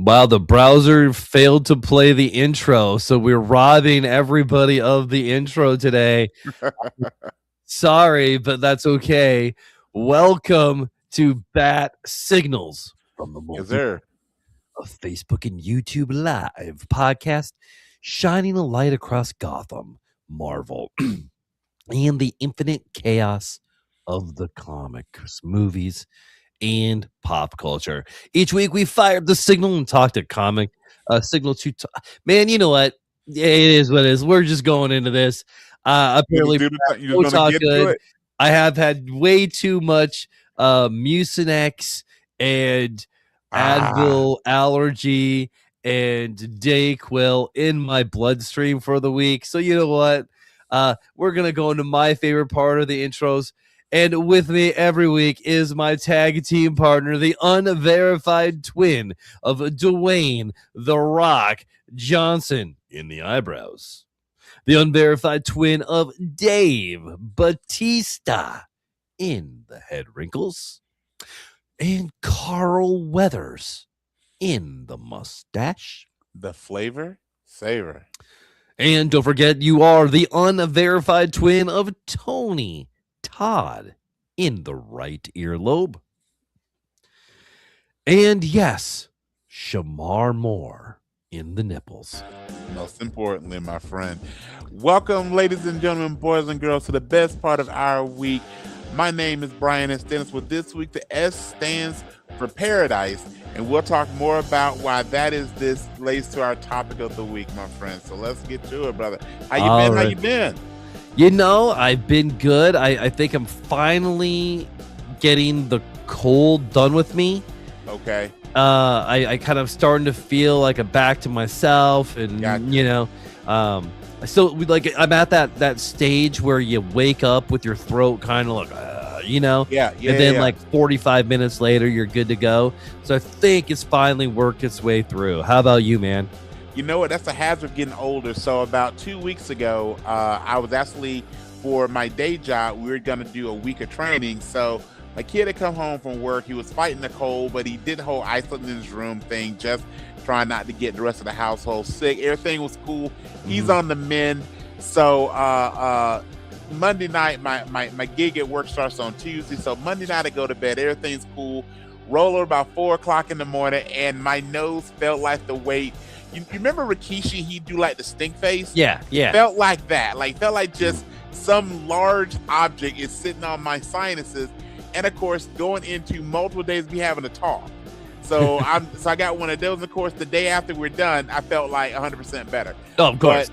Wow, the browser failed to play the intro, so we're robbing everybody of the intro today. Sorry, but that's okay. Welcome to Bat Signals from the Yes, multi sir. of Facebook and YouTube Live podcast, shining a light across Gotham, Marvel, and the infinite chaos of the comics, movies, and pop culture. Each week we fired the signal and talked to comic signal to man, you know what? It is what it is. We're just going into this. Apparently You just no gonna talk get to good. it? I have had way too much Mucinex and Advil allergy and Dayquil in my bloodstream for the week. So you know what? We're gonna go into my favorite part of the intros. And with me every week is my tag team partner, the unverified twin of Dwayne The Rock Johnson in the eyebrows, the unverified twin of Dave Batista in the head wrinkles, and Carl Weathers in the mustache. The flavor savor. And don't forget, you are the unverified twin of Tony Todd in the right earlobe. And yes, Shamar Moore in the nipples. Most importantly, my friend. Welcome, ladies and gentlemen, boys and girls, to the best part of our week. My name is Brian S. Dennis. With this week, the S stands for Paradise, and we'll talk more about why that is this relates to our topic of the week, my friend. So let's get to it, brother. How you been? Right. How you been? You know, I've been good. I think I'm finally getting the cold done with me. Okay. I kind of starting to feel like I'm back to myself, and Gotcha. you know, I still like I'm at that stage where you wake up with your throat kind of like, you know, Yeah. and then like 45 minutes later you're good to go. So I think it's finally worked its way through. How about you, man? You know what? That's the hazard of getting older. So about 2 weeks ago, I was actually, for my day job, we were going to do a week of training. So my kid had come home from work. He was fighting the cold, but he did the whole isolating in his room thing, just trying not to get the rest of the household sick. Everything was cool. He's on the mend. So Monday night, my gig at work starts on Tuesday. So Monday night I go to bed. Everything's cool. Roll over about 4 o'clock in the morning, and my nose felt like the weight. You remember Rikishi? He'd do like the stink face. Yeah. Felt like that. Felt like just some large object is sitting on my sinuses. And of course, going into multiple days, we having a talk. So I got one of those. Of course, the day after we're done, I felt like 100% better. Oh, of course.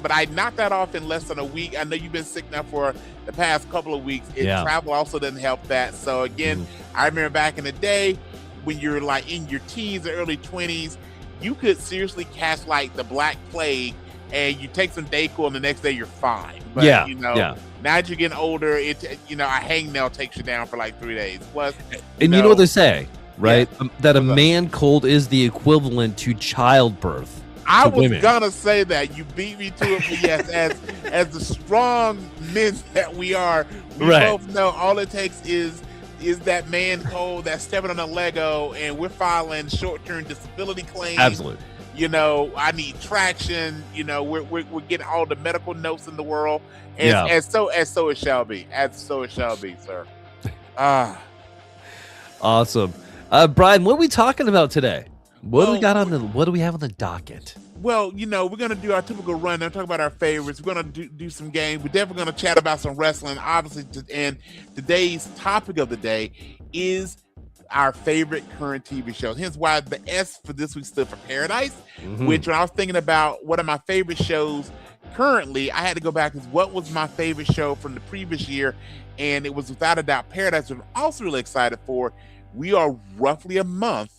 But I knocked that off in less than a week. I know you've been sick now for the past couple of weeks. Travel also doesn't help that. So again, I remember back in the day when you're like in your teens or early 20s, you could seriously catch like the Black Plague, and you take some Dayquil, and the next day you're fine. But now that you're getting older, a hangnail takes you down for like 3 days. Plus, you know what they say, right? That a man cold is the equivalent to childbirth. I was gonna say that. You beat me to it, but yes, as the strong men that we are, we both know all it takes is that man cold that's stepping on a Lego, and we're filing short-term disability claims. Absolutely. You know, I need traction. You know, we're getting all the medical notes in the world, and so it shall be. As so it shall be, sir. Awesome, Brian. What are we talking about today? What do we have on the docket? Well, you know, we're going to do our typical run and talk about our favorites. We're going to do some games. We're definitely going to chat about some wrestling, obviously. And today's topic of the day is our favorite current TV shows. Hence why the S for this week stood for Paradise, which when I was thinking about what are my favorite shows currently, I had to go back and what was my favorite show from the previous year. And it was without a doubt Paradise, which I'm also really excited for. We are roughly a month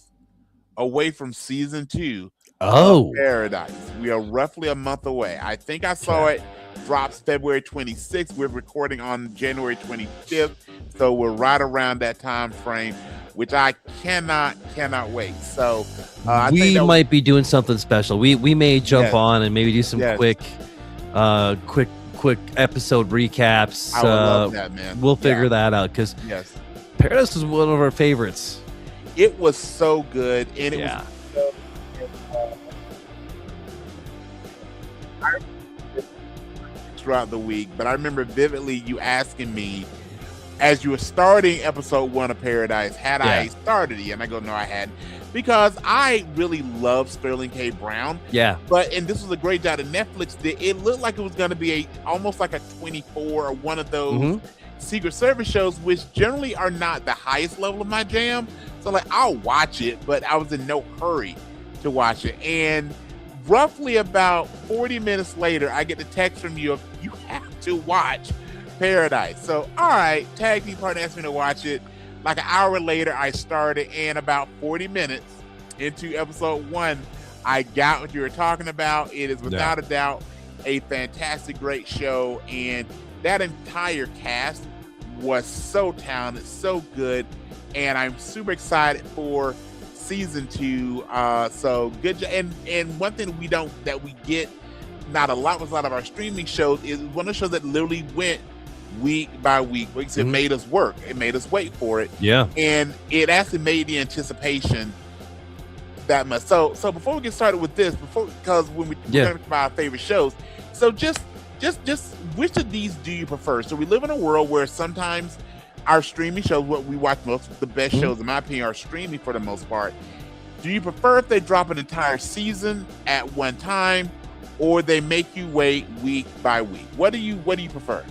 away from season 2 of Paradise. We are roughly a month away. I think I saw it drops February 26th. We're recording on January 25th, so we're right around that time frame, which I cannot wait. So we might be doing something special. We may jump on and maybe do some quick episode recaps. I would love that, man. We'll figure that out because Paradise was one of our favorites. It was so good, and it was throughout the week, but I remember vividly you asking me as you were starting episode 1 of Paradise, had I started it? And I go, no, I hadn't, because I really love Sterling K. Brown. Yeah. And this was a great job that Netflix did. It looked like it was going to be almost like a 24 or one of those Secret Service shows, which generally are not the highest level of my jam. So like, I'll watch it, but I was in no hurry to watch it. And roughly about 40 minutes later, I get the text from you, you have to watch Paradise. So, all right, tag team partner asked me to watch it. Like an hour later, I started, and about 40 minutes into episode 1, I got what you were talking about. It is without a doubt a fantastic, great show, and that entire cast was so talented, so good, and I'm super excited for season 2. So good job. And one thing we get not a lot with a lot of our streaming shows is one of the shows that literally went week by week. It made us work. It made us wait for it. Yeah. And it actually made the anticipation that much. So before we get started with this, because when we're talking about our favorite shows, so just which of these do you prefer? So we live in a world where sometimes our streaming shows, what we watch most of the best shows, in my opinion, are streaming for the most part. Do you prefer if they drop an entire season at one time, or they make you wait week by week? What do you prefer?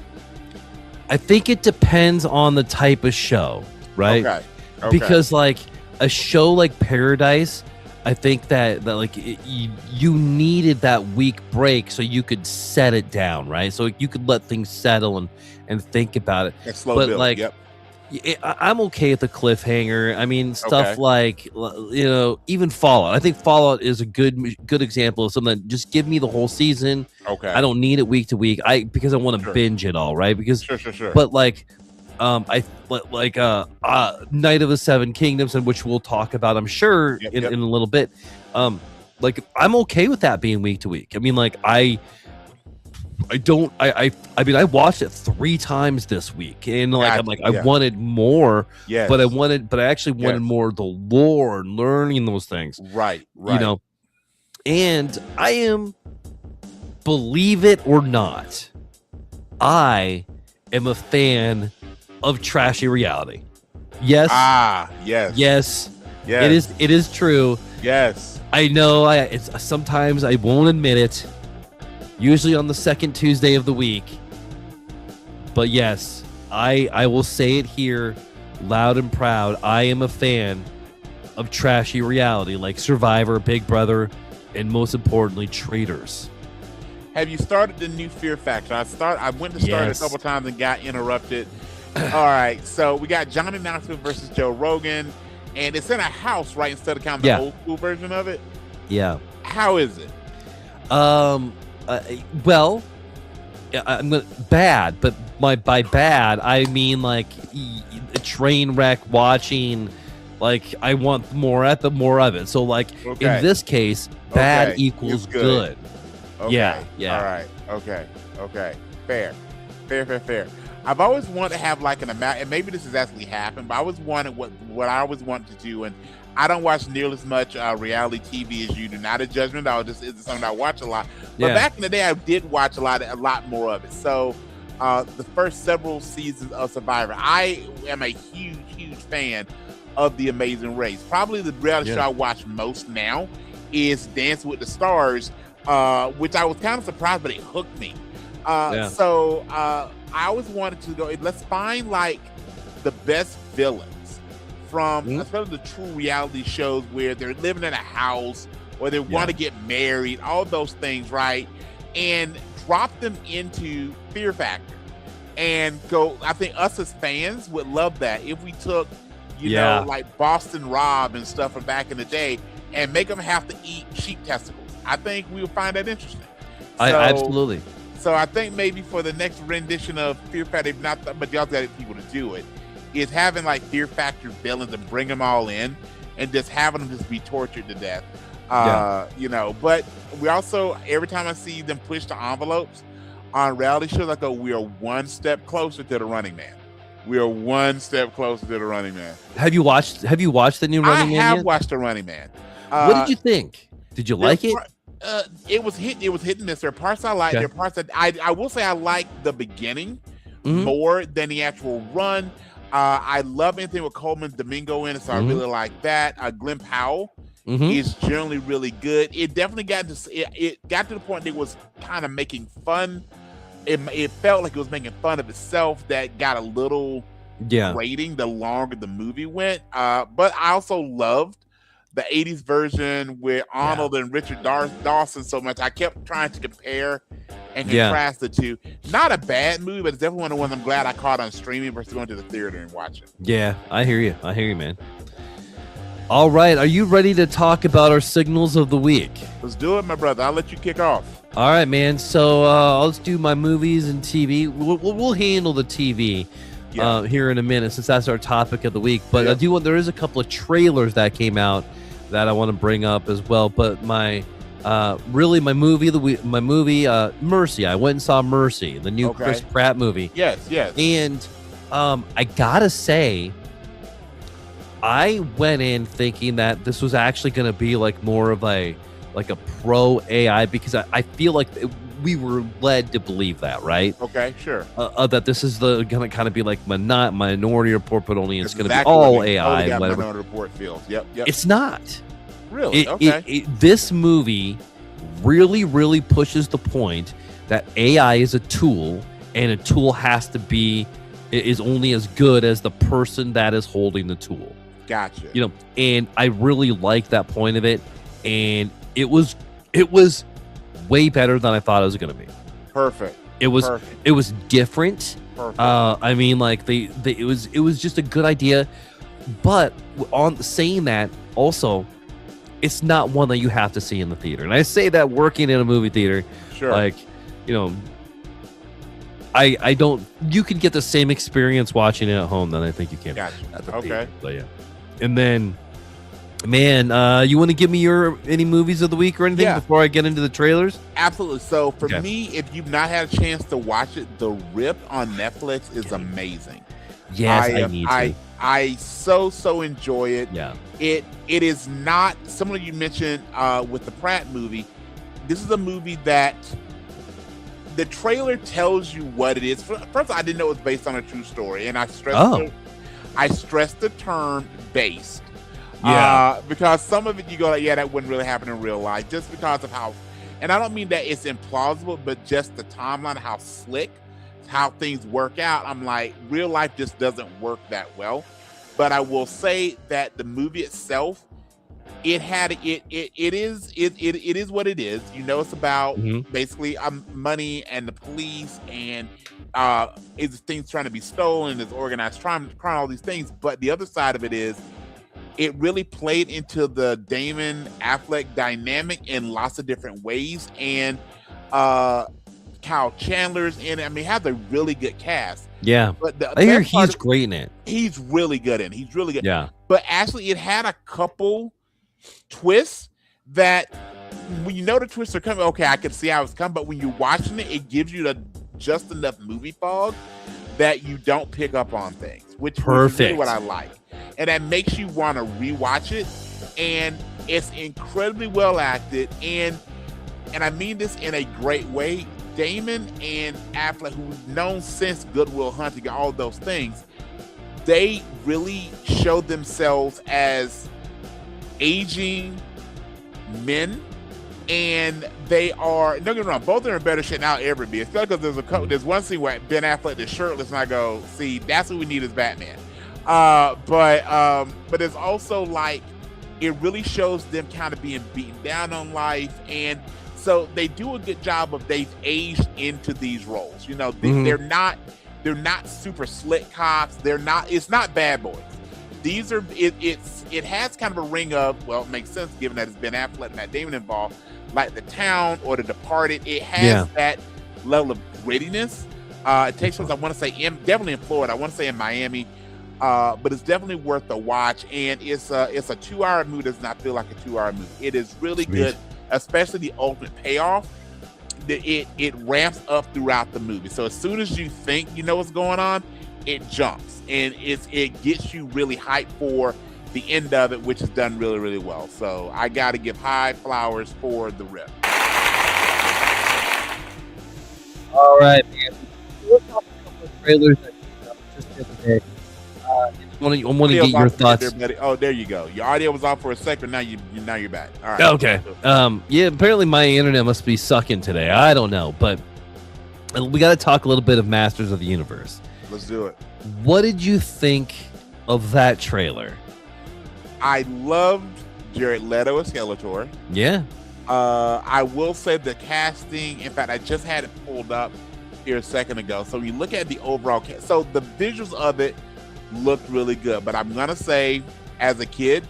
I think it depends on the type of show, right? Okay. Because like a show like Paradise, I think that like you needed that week break so you could set it down, right? So you could let things settle and think about it. And slow build. Like, I'm okay with the cliffhanger. I mean, stuff like, even Fallout. I think Fallout is a good example of something that just give me the whole season. Okay. I don't need it week to week. Because I want to binge it all, right? Because sure. But like, Night of the Seven Kingdoms, and which we'll talk about, I'm sure, in a little bit. Like, I'm okay with that being week to week. I mean, like, I mean, I watched it 3 times this week, and like, I'm like, I wanted more, but I actually wanted more of the lore and learning those things. Right. And I am, believe it or not, I am a fan of trashy reality. Yes. Yes. It is true. Yes. I know. It's sometimes I won't admit it. Usually on the second Tuesday of the week. But yes, I will say it here loud and proud. I am a fan of trashy reality like Survivor, Big Brother, and most importantly, Traitors. Have you started the new Fear Factor? I went to start it a couple times and got interrupted. All right, so we got Johnny Knoxville versus Joe Rogan, and it's in a house, right? Instead of kind of the old school version of it. Yeah. How is it? Well, I'm bad, but by bad I mean like a train wreck watching. Like, I want more of it. So like in this case, bad equals good. Okay. Yeah. All right. Okay. Fair. I've always wanted to have like an amount, and maybe this has actually happened, but I always wanted what I always wanted to do, and I don't watch nearly as much reality TV as you do. Not a judgment, it's something I watch a lot. But back in the day, I did watch a lot more of it. So the first several seasons of Survivor, I am a huge fan of The Amazing Race. Probably the reality show I watch most now is Dance with the Stars, which I was kind of surprised, but it hooked me. So I always wanted to go, let's find like the best villains from especially the true reality shows where they're living in a house or they want to get married, all those things, right? And drop them into Fear Factor and go. I think us as fans would love that if we took, you know, like Boston Rob and stuff from back in the day and make them have to eat sheep testicles. I think we would find that interesting. Absolutely. So I think maybe for the next rendition of Fear Factor, but y'all got people to do it, is having like Fear Factor villains and bring them all in and just having them just be tortured to death. But we also, every time I see them push the envelopes on reality shows, I go, we are one step closer to the Running Man. We are one step closer to the Running Man. Have you watched the new Running Man? I have watched the Running Man. What did you think? Did you like it? It was hit and miss. There are parts I like. Okay. There are parts that I will say I like the beginning Mhm. more than the actual run. I love anything with Coleman Domingo in it, so I really like that. Glenn Powell is generally really good. It definitely got to it got to the point that it was kind of making fun. It felt like it was making fun of itself. That got a little grating the longer the movie went. But I also loved the 80s version with Arnold and Richard Dawson so much. I kept trying to compare and contrast the two. Not a bad movie, but it's definitely one of the ones I'm glad I caught on streaming versus going to the theater and watching. Yeah, I hear you, man. All right, are you ready to talk about our signals of the week? Let's do it, my brother. I'll let you kick off. All right, man. So let's do my movies and TV. We'll handle the TV here in a minute, since that's our topic of the week. But there is a couple of trailers that came out that I want to bring up as well. But my movie of the week, Mercy. I went and saw Mercy, the new Chris Pratt movie. Yes. And I gotta say, I went in thinking that this was actually going to be like more of a pro AI, because I feel like we were led to believe that, right? Okay, sure. That this is gonna kind of be like Minority Report, but only it's going to be all AI. Totally Minority Report feels. Yep. It's not. Really? This movie really pushes the point that AI is a tool, and a tool is only as good as the person that is holding the tool. Gotcha. And I really like that point of it, and it was way better than I thought it was going to be. Perfect. It was different. Perfect. I mean, like it was just a good idea, but on saying that, also, it's not one that you have to see in the theater. And I say that working in a movie theater, sure. Like, I don't. You can get the same experience watching it at home than I think you can at the theater. But yeah. And then, man, you want to give me any movies of the week or anything before I get into the trailers? Absolutely. So for me, if you've not had a chance to watch it, The Rip on Netflix is amazing. Yes, I need to. I so enjoy it. Yeah. It is not similar you mentioned with the Pratt movie. This is a movie that the trailer tells you what it is. First, I didn't know it was based on a true story, and I stressed the term based. Because some of it you go like, that wouldn't really happen in real life, just because of how, and I don't mean that it's implausible, but just the timeline, how slick, how things work out. I'm like, real life just doesn't work that well. But I will say that the movie itself, it is what it is. It's about basically money and the police, and is things trying to be stolen, is organized crime, all these things. But the other side of it is, it really played into the Damon Affleck dynamic in lots of different ways, and Kyle Chandler's in it. I mean, has a really good cast. Yeah, but I hear he's great in it. He's really good in it. He's really good. Yeah, but actually, it had a couple twists that, when you know the twists are coming, okay, I can see how it's coming. But when you're watching it, it gives you just enough movie fog that you don't pick up on things, which is really what I like. And that makes you want to rewatch it. And it's incredibly well acted. And I mean this in a great way. Damon and Affleck, who we've known since Good Will Hunting, all those things, they really showed themselves as aging men. And they are, don't get me wrong, both of them are in better shape now ever be. Especially because there's one scene where Ben Affleck is shirtless, and I go, see, that's what we need as Batman. But it's also like, it really shows them kind of being beaten down on life, and so they do a good job of, they've aged into these roles. They're not super slick cops. It's not Bad Boys. These are it has kind of a ring of, well, it makes sense given that it's Ben Affleck and Matt Damon involved, like The Town or The Departed. It has that level of grittiness. It takes place, I want to say, definitely in Florida. I want to say in Miami. But it's definitely worth the watch, and it's a 2-hour movie. Does not feel like a 2-hour movie. It is really good, especially the ultimate payoff. It ramps up throughout the movie. So as soon as you think you know what's going on, it jumps, and it gets you really hyped for the end of it, which is done really well. So I got to give high flowers for The Rip. All right, man. Let's talk a couple of trailers that came out just the other day. I want to get Audio's your off again there, thoughts. buddy. Oh, there you go. Your audio was off for a second. Now you're back. All right. Okay. Yeah, apparently my internet must be sucking today. I don't know, but we got to talk a little bit of Masters of the Universe. Let's do it. What did you think of that trailer? I loved Jared Leto as Skeletor. Yeah. I will say the casting. In fact, I just had it pulled up here a second ago. So you look at the overall cast. So the visuals of it looked really good. But I'm gonna say, as a kid,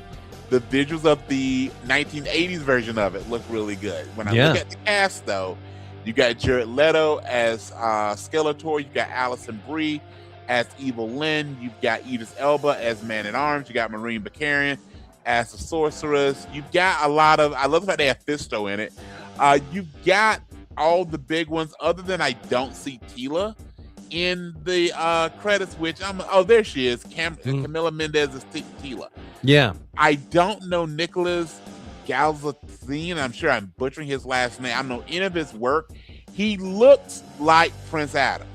the visuals of the 1980s version of it looked really good. When I look at the cast, though, you got Jared Leto as Skeletor. You got Alison Brie as Evil Lynn. You've got Idris Elba as Man-at-Arms. You got Maureen Baccarin as the Sorceress. You've got a lot of, I love the fact they have Fisto in it. You've got all the big ones, other than I don't see Tila in the credits, which there she is. Camila Mendez is Tila. Yeah. I don't know Nicholas Galzatine. I'm sure I'm butchering his last name. I don't know any of his work. He looks like Prince Adam.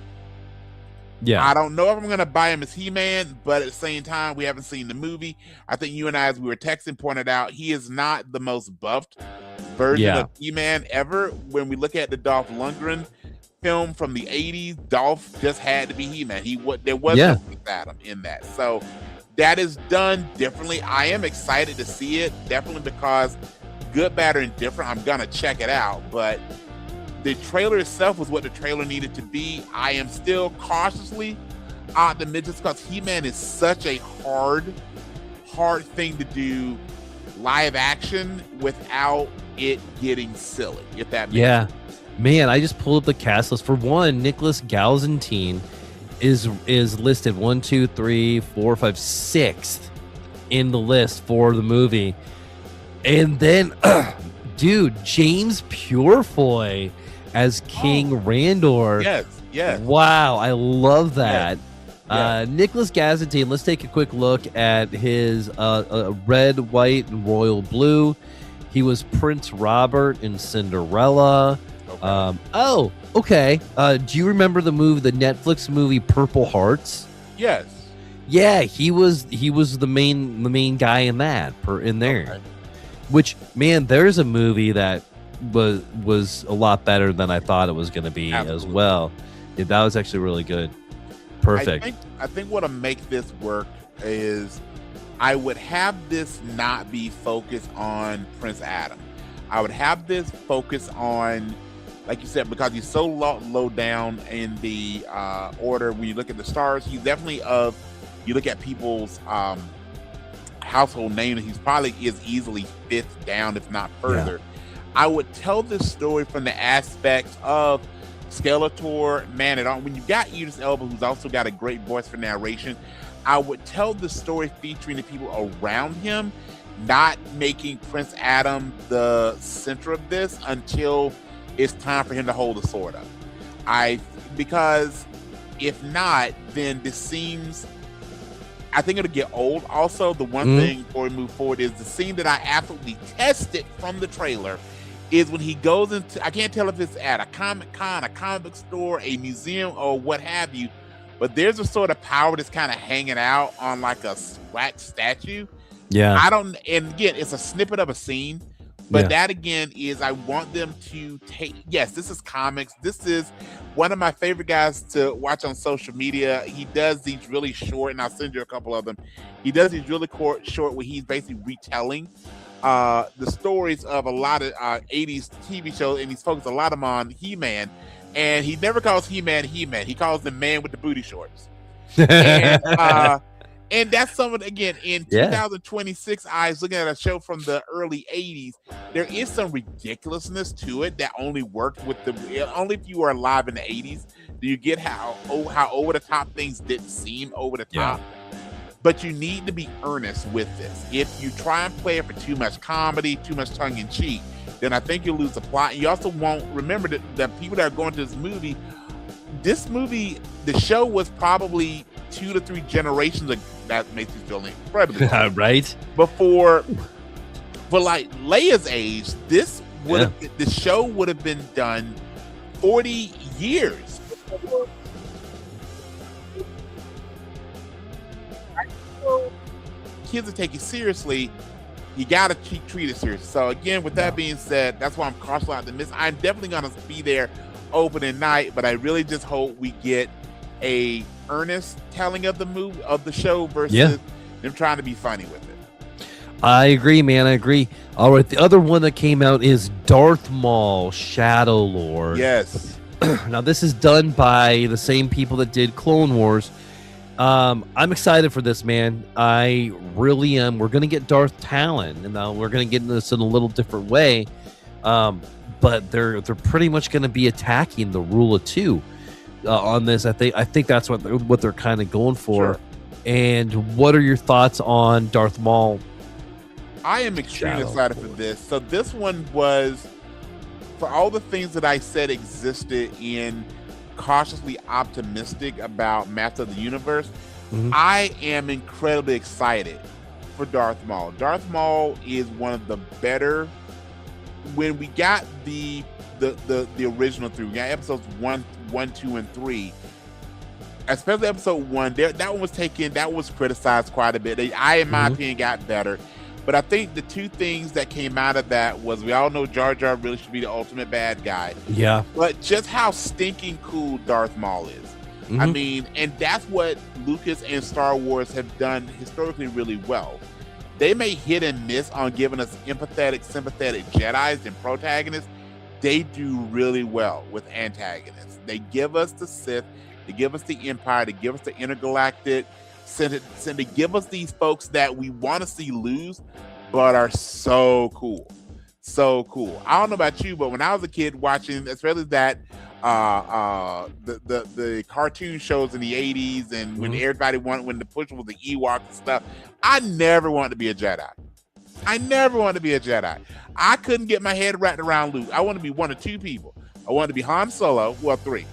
Yeah. I don't know if I'm going to buy him as He-Man, but at the same time, we haven't seen the movie. I think you and I, as we were texting, pointed out he is not the most buffed version of He-Man ever. When we look at the Dolph Lundgren film from the 80s, Dolph just had to be He-Man. There was no Prince Adam in that. So that is done differently. I am excited to see it, definitely, because good, bad, or indifferent, I'm going to check it out. But the trailer itself was what the trailer needed to be. I am still cautiously optimistic because He-Man is such a hard thing to do live action without it getting silly, if that makes sense. Man, I just pulled up the cast list. For one, Nicholas Galzantine is listed 1, 2, 3, 4, 5, 6th in the list for the movie. And then dude, James Purefoy as King Randor. Yes. Wow, I love that. Yes. Nicholas Galzantine, let's take a quick look at his red, white, and royal blue. He was Prince Robert in Cinderella. Okay. Do you remember the Netflix movie Purple Hearts? Yes. Yeah, he was the main guy in that in there. Okay. Which, man, there's a movie that was a lot better than I thought it was going to be. Absolutely. As well. Yeah, that was actually really good. Perfect. I think what'll make this work is I would have this not be focused on Prince Adam. I would have this focus on, like you said, because he's so low down in the order. When you look at the stars, he's definitely you look at people's household name, he's probably is easily 5th down, if not further. Yeah. I would tell this story from the aspects of Skeletor, Man-at-Arms. When you got Idris Elba, who's also got a great voice for narration, I would tell the story featuring the people around him, not making Prince Adam the center of this until it's time for him to hold the sword up. Because if not, then this seems, I think it'll get old. Also, the one thing before we move forward is the scene that I absolutely tested from the trailer is when he goes into, I can't tell if it's at a comic con, a comic book store, a museum, or what have you, but there's a sort of power that's kind of hanging out on like a wax statue. Yeah. and again, it's a snippet of a scene, but that again is, I want them to take, yes, this is comics. This is one of my favorite guys to watch on social media. He does these really short, and I'll send you a couple of them. He does these really short where he's basically retelling the stories of a lot of 80s TV shows, and he's focused a lot of them on He-Man. And he never calls He-Man He-Man. He calls the man with the booty shorts. And that's something, again, in 2026, I was looking at a show from the early 80s. There is some ridiculousness to it that only worked with only if you were alive in the 80s do you get how over the top things didn't seem over the top. But you need to be earnest with this. If you try and play it for too much comedy, too much tongue in cheek, then I think you'll lose the plot. And you also won't remember that the people that are going to this movie, the show was probably 2 to 3 generations ago. That makes me feel incredibly right. Before, for like Leia's age, this would have the show would have been done 40 years. Kids that take it seriously, you gotta treat it seriously. So again, with that being said, that's why I'm cautiously optimistic. I'm definitely gonna be there opening night, but I really just hope we get a earnest telling of the movie of the show versus them trying to be funny with it. I agree, man. I agree. All right, the other one that came out is Darth Maul, Shadow Lord. Yes. Now this is done by the same people that did Clone Wars. I'm excited for this, man. I really am. We're gonna get Darth Talon, and now we're gonna get this in a little different way. But they're pretty much gonna be attacking the rule of two on this. I think that's what they're kind of going for. Sure. And what are your thoughts on Darth Maul? I am extremely excited for this. So this one was, for all the things that I said existed in cautiously optimistic about Master of the Universe, I am incredibly excited for Darth Maul. Darth Maul is one of the better. When we got the original three, we got episodes 1, 2, and 3. Especially episode 1, that was criticized quite a bit. In my opinion, got better. But I think the two things that came out of that was, we all know Jar Jar really should be the ultimate bad guy. Yeah. But just how stinking cool Darth Maul is. I mean, and that's what Lucas and Star Wars have done historically really well. They may hit and miss on giving us empathetic, sympathetic Jedis and protagonists. They do really well with antagonists. They give us the Sith, they give us the Empire, they give us the intergalactic, they give us these folks that we want to see lose, but are so cool. So cool. I don't know about you, but when I was a kid watching, especially that the cartoon shows in the 80s, and when everybody when the push was the Ewoks and stuff, I never wanted to be a Jedi. I couldn't get my head wrapped around Luke. I want to be one of two people. I wanted to be Han Solo, well, 3.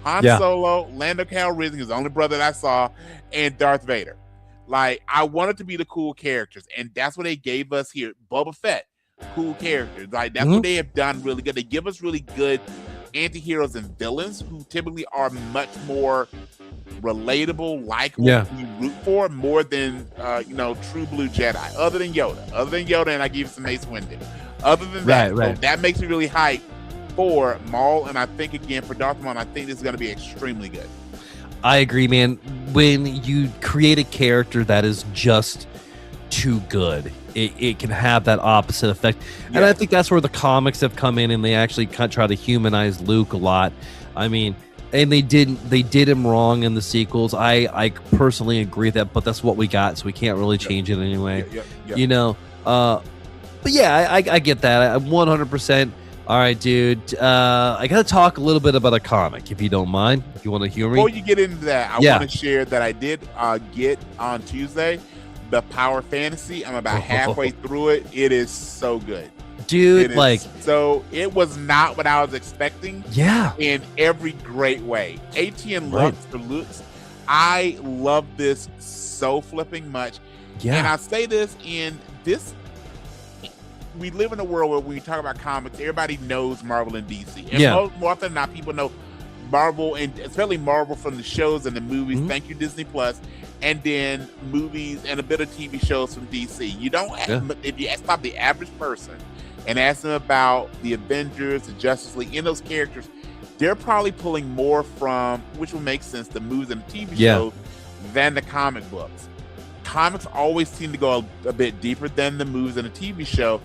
Han Solo, Lando Calrissian is the only brother that I saw, and Darth Vader. Like, I wanted to be the cool characters, and that's what they gave us here. Boba Fett, cool characters. Like, that's what they have done really good. They give us really good anti-heroes and villains who typically are much more relatable, likable, you root for, more than true blue Jedi. Other than Yoda, and I give you some Mace Windu. Other than that, so that makes me really hyped for Maul, and I think again for Darth Maul, I think this is going to be extremely good. I agree, man. When you create a character that is just too good, it can have that opposite effect. And I think that's where the comics have come in, and they actually try to humanize Luke a lot. I mean, and they did him wrong in the sequels. I personally agree with that, but that's what we got, so we can't really change it anyway. You know, but yeah, I get that. 100%. All right, dude. I got to talk a little bit about a comic, if you don't mind. If you want to hear me. Before you get into that, I want to share that I did get on Tuesday the Power Fantasy. I'm about halfway through it. It is so good, dude. So it was not what I was expecting. Yeah, in every great way. ATN Lux for Lux. I love this so flipping much. Yeah, and I say this in this. We live in a world where when we talk about comics, everybody knows Marvel and DC. And more often than not, people know Marvel, and especially Marvel from the shows and the movies. Thank you, Disney Plus. And then movies and a bit of TV shows from DC. You don't have, if you stop the average person and ask them about the Avengers, the Justice League, in those characters, they're probably pulling more from, which will make sense, the movies and the TV shows than the comic books. Comics always seem to go a bit deeper than the movies and the TV show.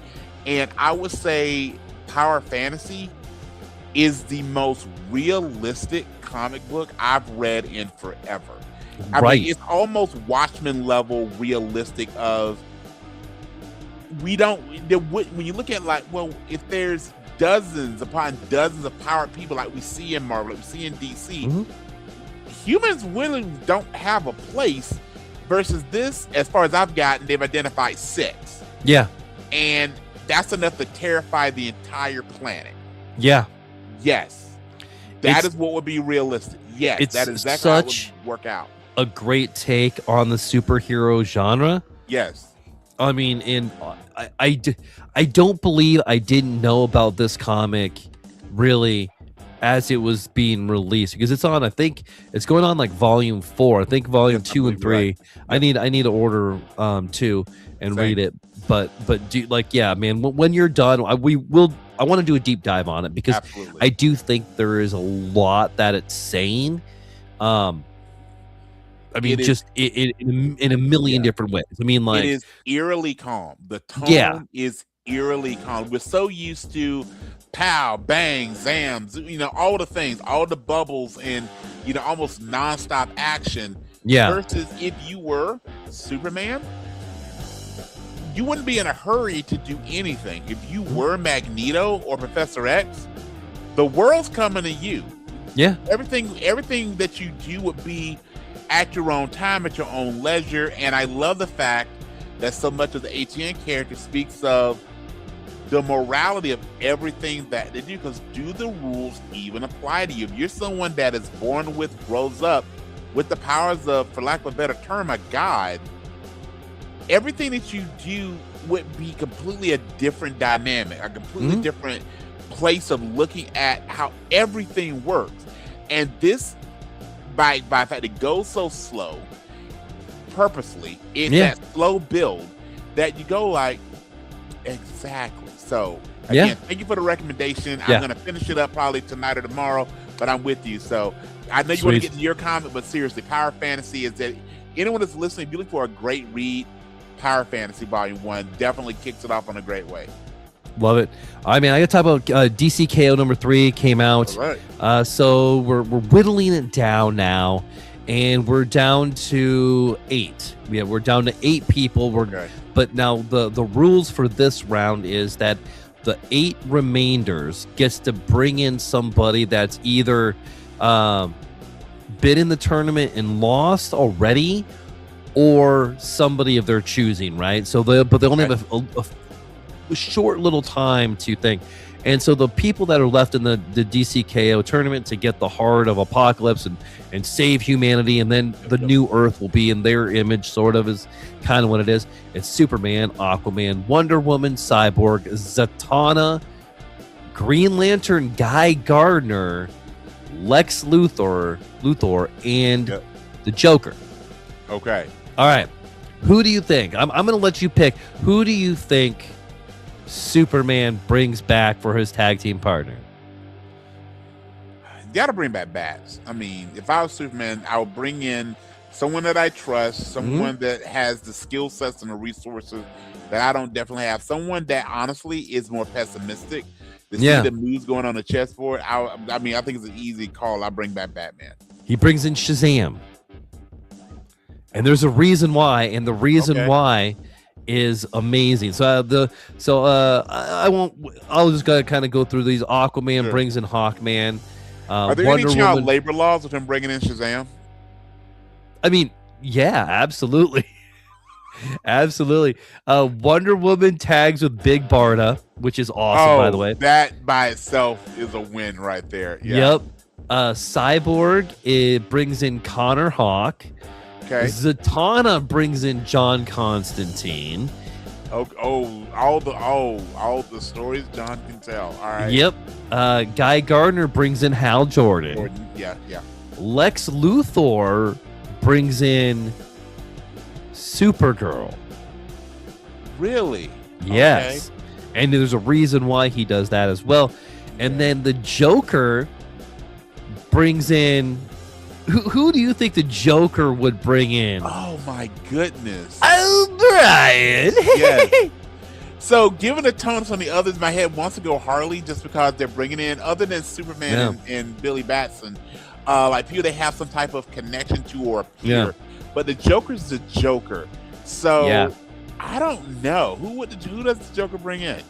And I would say Power Fantasy is the most realistic comic book I've read in forever. I mean, it's almost Watchmen level realistic of, when you look at if there's dozens upon dozens of powered people like we see in Marvel, like we see in DC, humans really don't have a place. Versus this, as far as I've gotten, they've identified 6. Yeah. And that's enough to terrify the entire planet. Yeah. Yes. That is what would be realistic. Yes. That is exactly how it would work out. A great take on the superhero genre. Yes. I mean, I don't believe I didn't know about this comic really as it was being released, because it's on, I think it's going on like volume 4. I think volume 2 and 3. Right. I need to order 2 and read it. But do, like, yeah, man, when you're done, I want to do a deep dive on it, because Absolutely. I do think there is a lot that it's saying. I mean, in a million different ways. I mean, like, it is eerily calm. The tone is eerily calm. We're so used to pow, bang, zams, all the things, all the bubbles, and almost nonstop action. Yeah. Versus if you were Superman, you wouldn't be in a hurry to do anything. If you were Magneto or Professor X, the world's coming to you. Yeah. Everything that you do would be at your own time, at your own leisure. And I love the fact that so much of the ATN character speaks of the morality of everything that they do, because do the rules even apply to you? If you're someone that is born with, grows up with the powers of, for lack of a better term, a god, everything that you do would be completely a different dynamic, a completely different place of looking at how everything works. And this, by the fact it goes so slow, purposely, it's that slow build that you go like, exactly. So again, thank you for the recommendation. I'm gonna finish it up probably tonight or tomorrow, but I'm with you. So I know you want to get to your comment, but seriously, Power Fantasy is that anyone that's listening, if you look for a great read, Power Fantasy Volume 1 definitely kicks it off in a great way. Love it. I mean, I got to talk about DCKO number 3 came out. All right. So we're whittling it down now, and we're down to 8. Yeah, we're down to 8 people. But now the rules for this round is that the 8 remainders gets to bring in somebody that's either been in the tournament and lost already, or somebody of their choosing, right? So they only have a short little time to think. And so the people that are left in the DCKO tournament to get the heart of Apocalypse and save humanity, and then the new Earth will be in their image, sort of, is kind of what it is. It's Superman, Aquaman, Wonder Woman, Cyborg, Zatanna, Green Lantern, Guy Gardner, Lex Luthor, and the Joker. Okay. All right. Who do you think? I'm going to let you pick. Who do you think Superman brings back for his tag team partner? You got to bring back Bats. I mean, if I was Superman, I would bring in someone that I trust, someone that has the skill sets and the resources that I don't definitely have, someone that honestly is more pessimistic. To see the moves going on the chessboard, I mean, I think it's an easy call. I bring back Batman. He brings in Shazam. And there's a reason why, and the reason why is amazing. So I'll just gotta kind of go through these. Aquaman brings in Hawkman. Are there any child labor laws with him bringing in Shazam? I mean, yeah, absolutely. Absolutely. Wonder Woman tags with Big Barda, which is awesome, by the way. That by itself is a win right there. Yep. Cyborg, it brings in Connor Hawke. Okay. Zatanna brings in John Constantine. All the stories John can tell. All right. Yep. Guy Gardner brings in Hal Jordan. Yeah. Lex Luthor brings in Supergirl. Really? Yes. Okay. And there's a reason why he does that as well. And then the Joker brings in... Who do you think the Joker would bring in? Oh, my goodness. Oh, Brian. Yes. So, given the tones on the others, my head wants to go Harley just because they're bringing in, other than Superman and Billy Batson, like people they have some type of connection to or appear. Yeah. But the Joker's the Joker. So, I don't know. Who does the Joker bring in?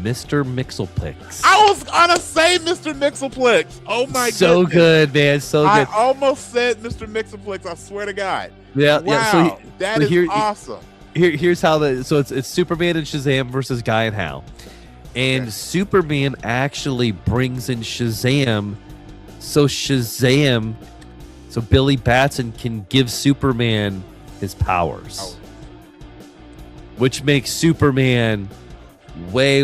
Mr. Mixelplex. I was gonna say Mr. Mixelplex. Oh my god. So good, man. So good. I almost said Mr. Mixelplex, I swear to God. Yeah, wow. Yeah. That is awesome. Here's how it's Superman and Shazam versus Guy and Hal. And Superman actually brings in Shazam, so Billy Batson can give Superman his powers. Which makes Superman way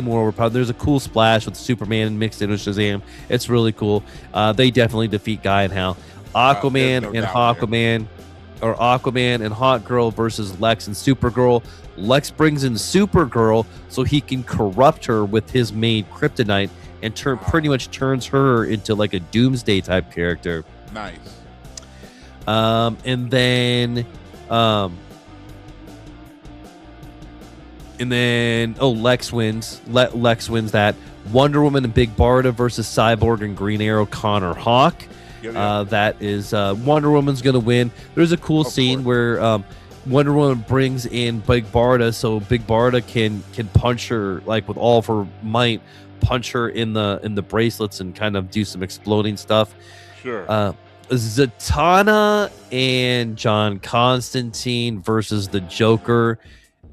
more overpowered. There's a cool splash with Superman mixed in with Shazam. It's really cool. They definitely defeat Guy and Hal. Aquaman and Hawkman, or Aquaman and Hawk Girl versus Lex and Supergirl. Lex brings in Supergirl so he can corrupt her with his main kryptonite and pretty much turns her into like a doomsday type character. Nice. And then Lex wins. Lex wins that. Wonder Woman and Big Barda versus Cyborg and Green Arrow, Connor Hawk. Yep. That is Wonder Woman's gonna win. There's a cool scene where Wonder Woman brings in Big Barda, so Big Barda can punch her like with all of her might, punch her in the bracelets and kind of do some exploding stuff. Sure. Zatanna and John Constantine versus the Joker.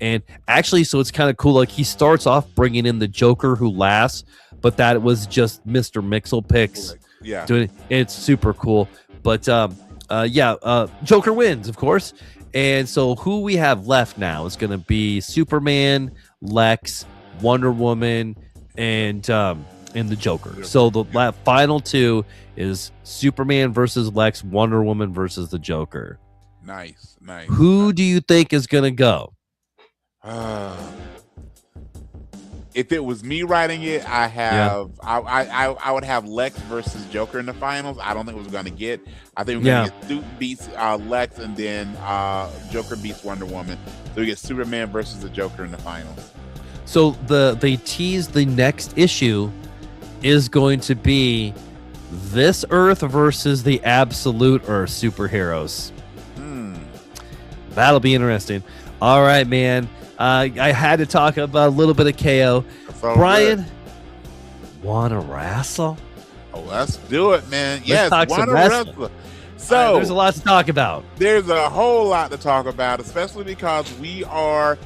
And actually, so it's kind of cool. Like, he starts off bringing in the Joker who laughs, but that was just Mr. Mixel picks. Yeah. Doing it. It's super cool. But Joker wins, of course. And so who we have left now is going to be Superman, Lex, Wonder Woman, and the Joker. So the final two is Superman versus Lex, Wonder Woman versus the Joker. Nice. Who do you think is going to go? If it was me writing it, I would have Lex versus Joker in the finals. I don't think it was going to get. I think we're going to get Suit beats Lex, and then Joker beats Wonder Woman. So we get Superman versus the Joker in the finals. So they tease the next issue is going to be this Earth versus the Absolute Earth superheroes. That'll be interesting. All right, man. I had to talk about a little bit of KO. Brian, wanna wrestle? Oh, let's do it, man. Yes, wanna wrestle. So there's a lot to talk about. There's a whole lot to talk about, especially because we are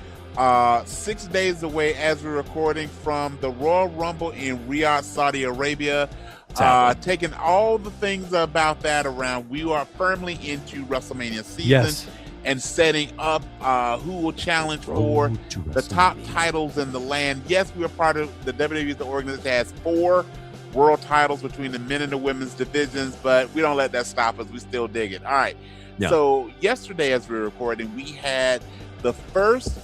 6 days away as we're recording from the Royal Rumble in Riyadh, Saudi Arabia. Taking all the things about that around, we are firmly into WrestleMania season. Yes. And setting up who will challenge for the top titles in the land. Yes, we are part of the WWE, the organization that has 4 world titles between the men and the women's divisions, but we don't let that stop us. We still dig it. All right. Yeah. So yesterday, as we were recording, we had the first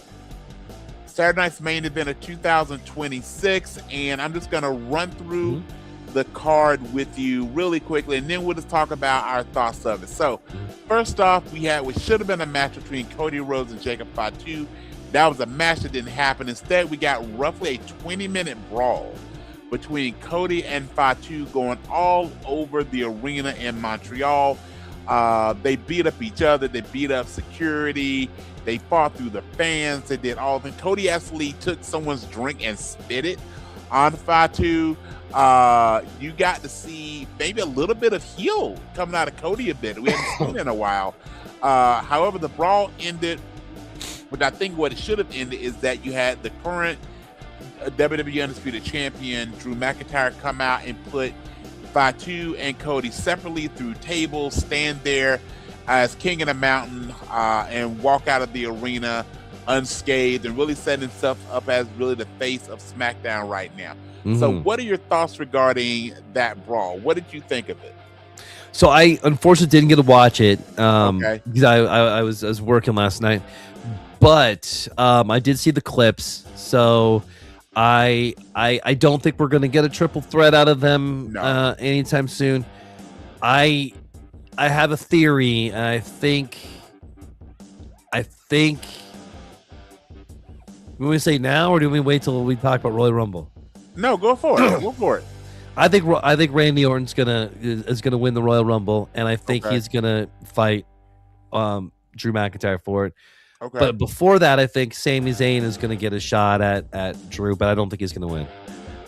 Saturday Night's Main Event of 2026, and I'm just going to run through the card with you really quickly, and then we'll just talk about our thoughts of it. So first off, we had what should have been a match between Cody Rhodes and Jacob Fatu. That was a match that didn't happen. Instead, we got roughly a 20-minute brawl between Cody and Fatu going all over the arena in Montreal. They beat up each other. They beat up security. They fought through the fans. They did all of it. Cody actually took someone's drink and spit it on Fatu. You got to see maybe a little bit of heel coming out of Cody a bit. We haven't seen in a while. However, the brawl ended, but I think what it should have ended is that you had the current WWE Undisputed Champion Drew McIntyre come out and put Fatu and Cody separately through tables, stand there as King of the Mountain, and walk out of the arena unscathed, and really setting himself up as really the face of SmackDown right now. So what are your thoughts regarding that brawl? What did you think of it? So I unfortunately didn't get to watch it because I was working last night, but I did see the clips. So I don't think we're going to get a triple threat out of them anytime soon. I have a theory. I think we say now, or do we wait till we talk about Royal Rumble? No, go for it. Go for it. I think Randy Orton's is gonna win the Royal Rumble, and I think he's gonna fight Drew McIntyre for it. Okay. But before that, I think Sami Zayn is gonna get a shot at Drew, but I don't think he's gonna win.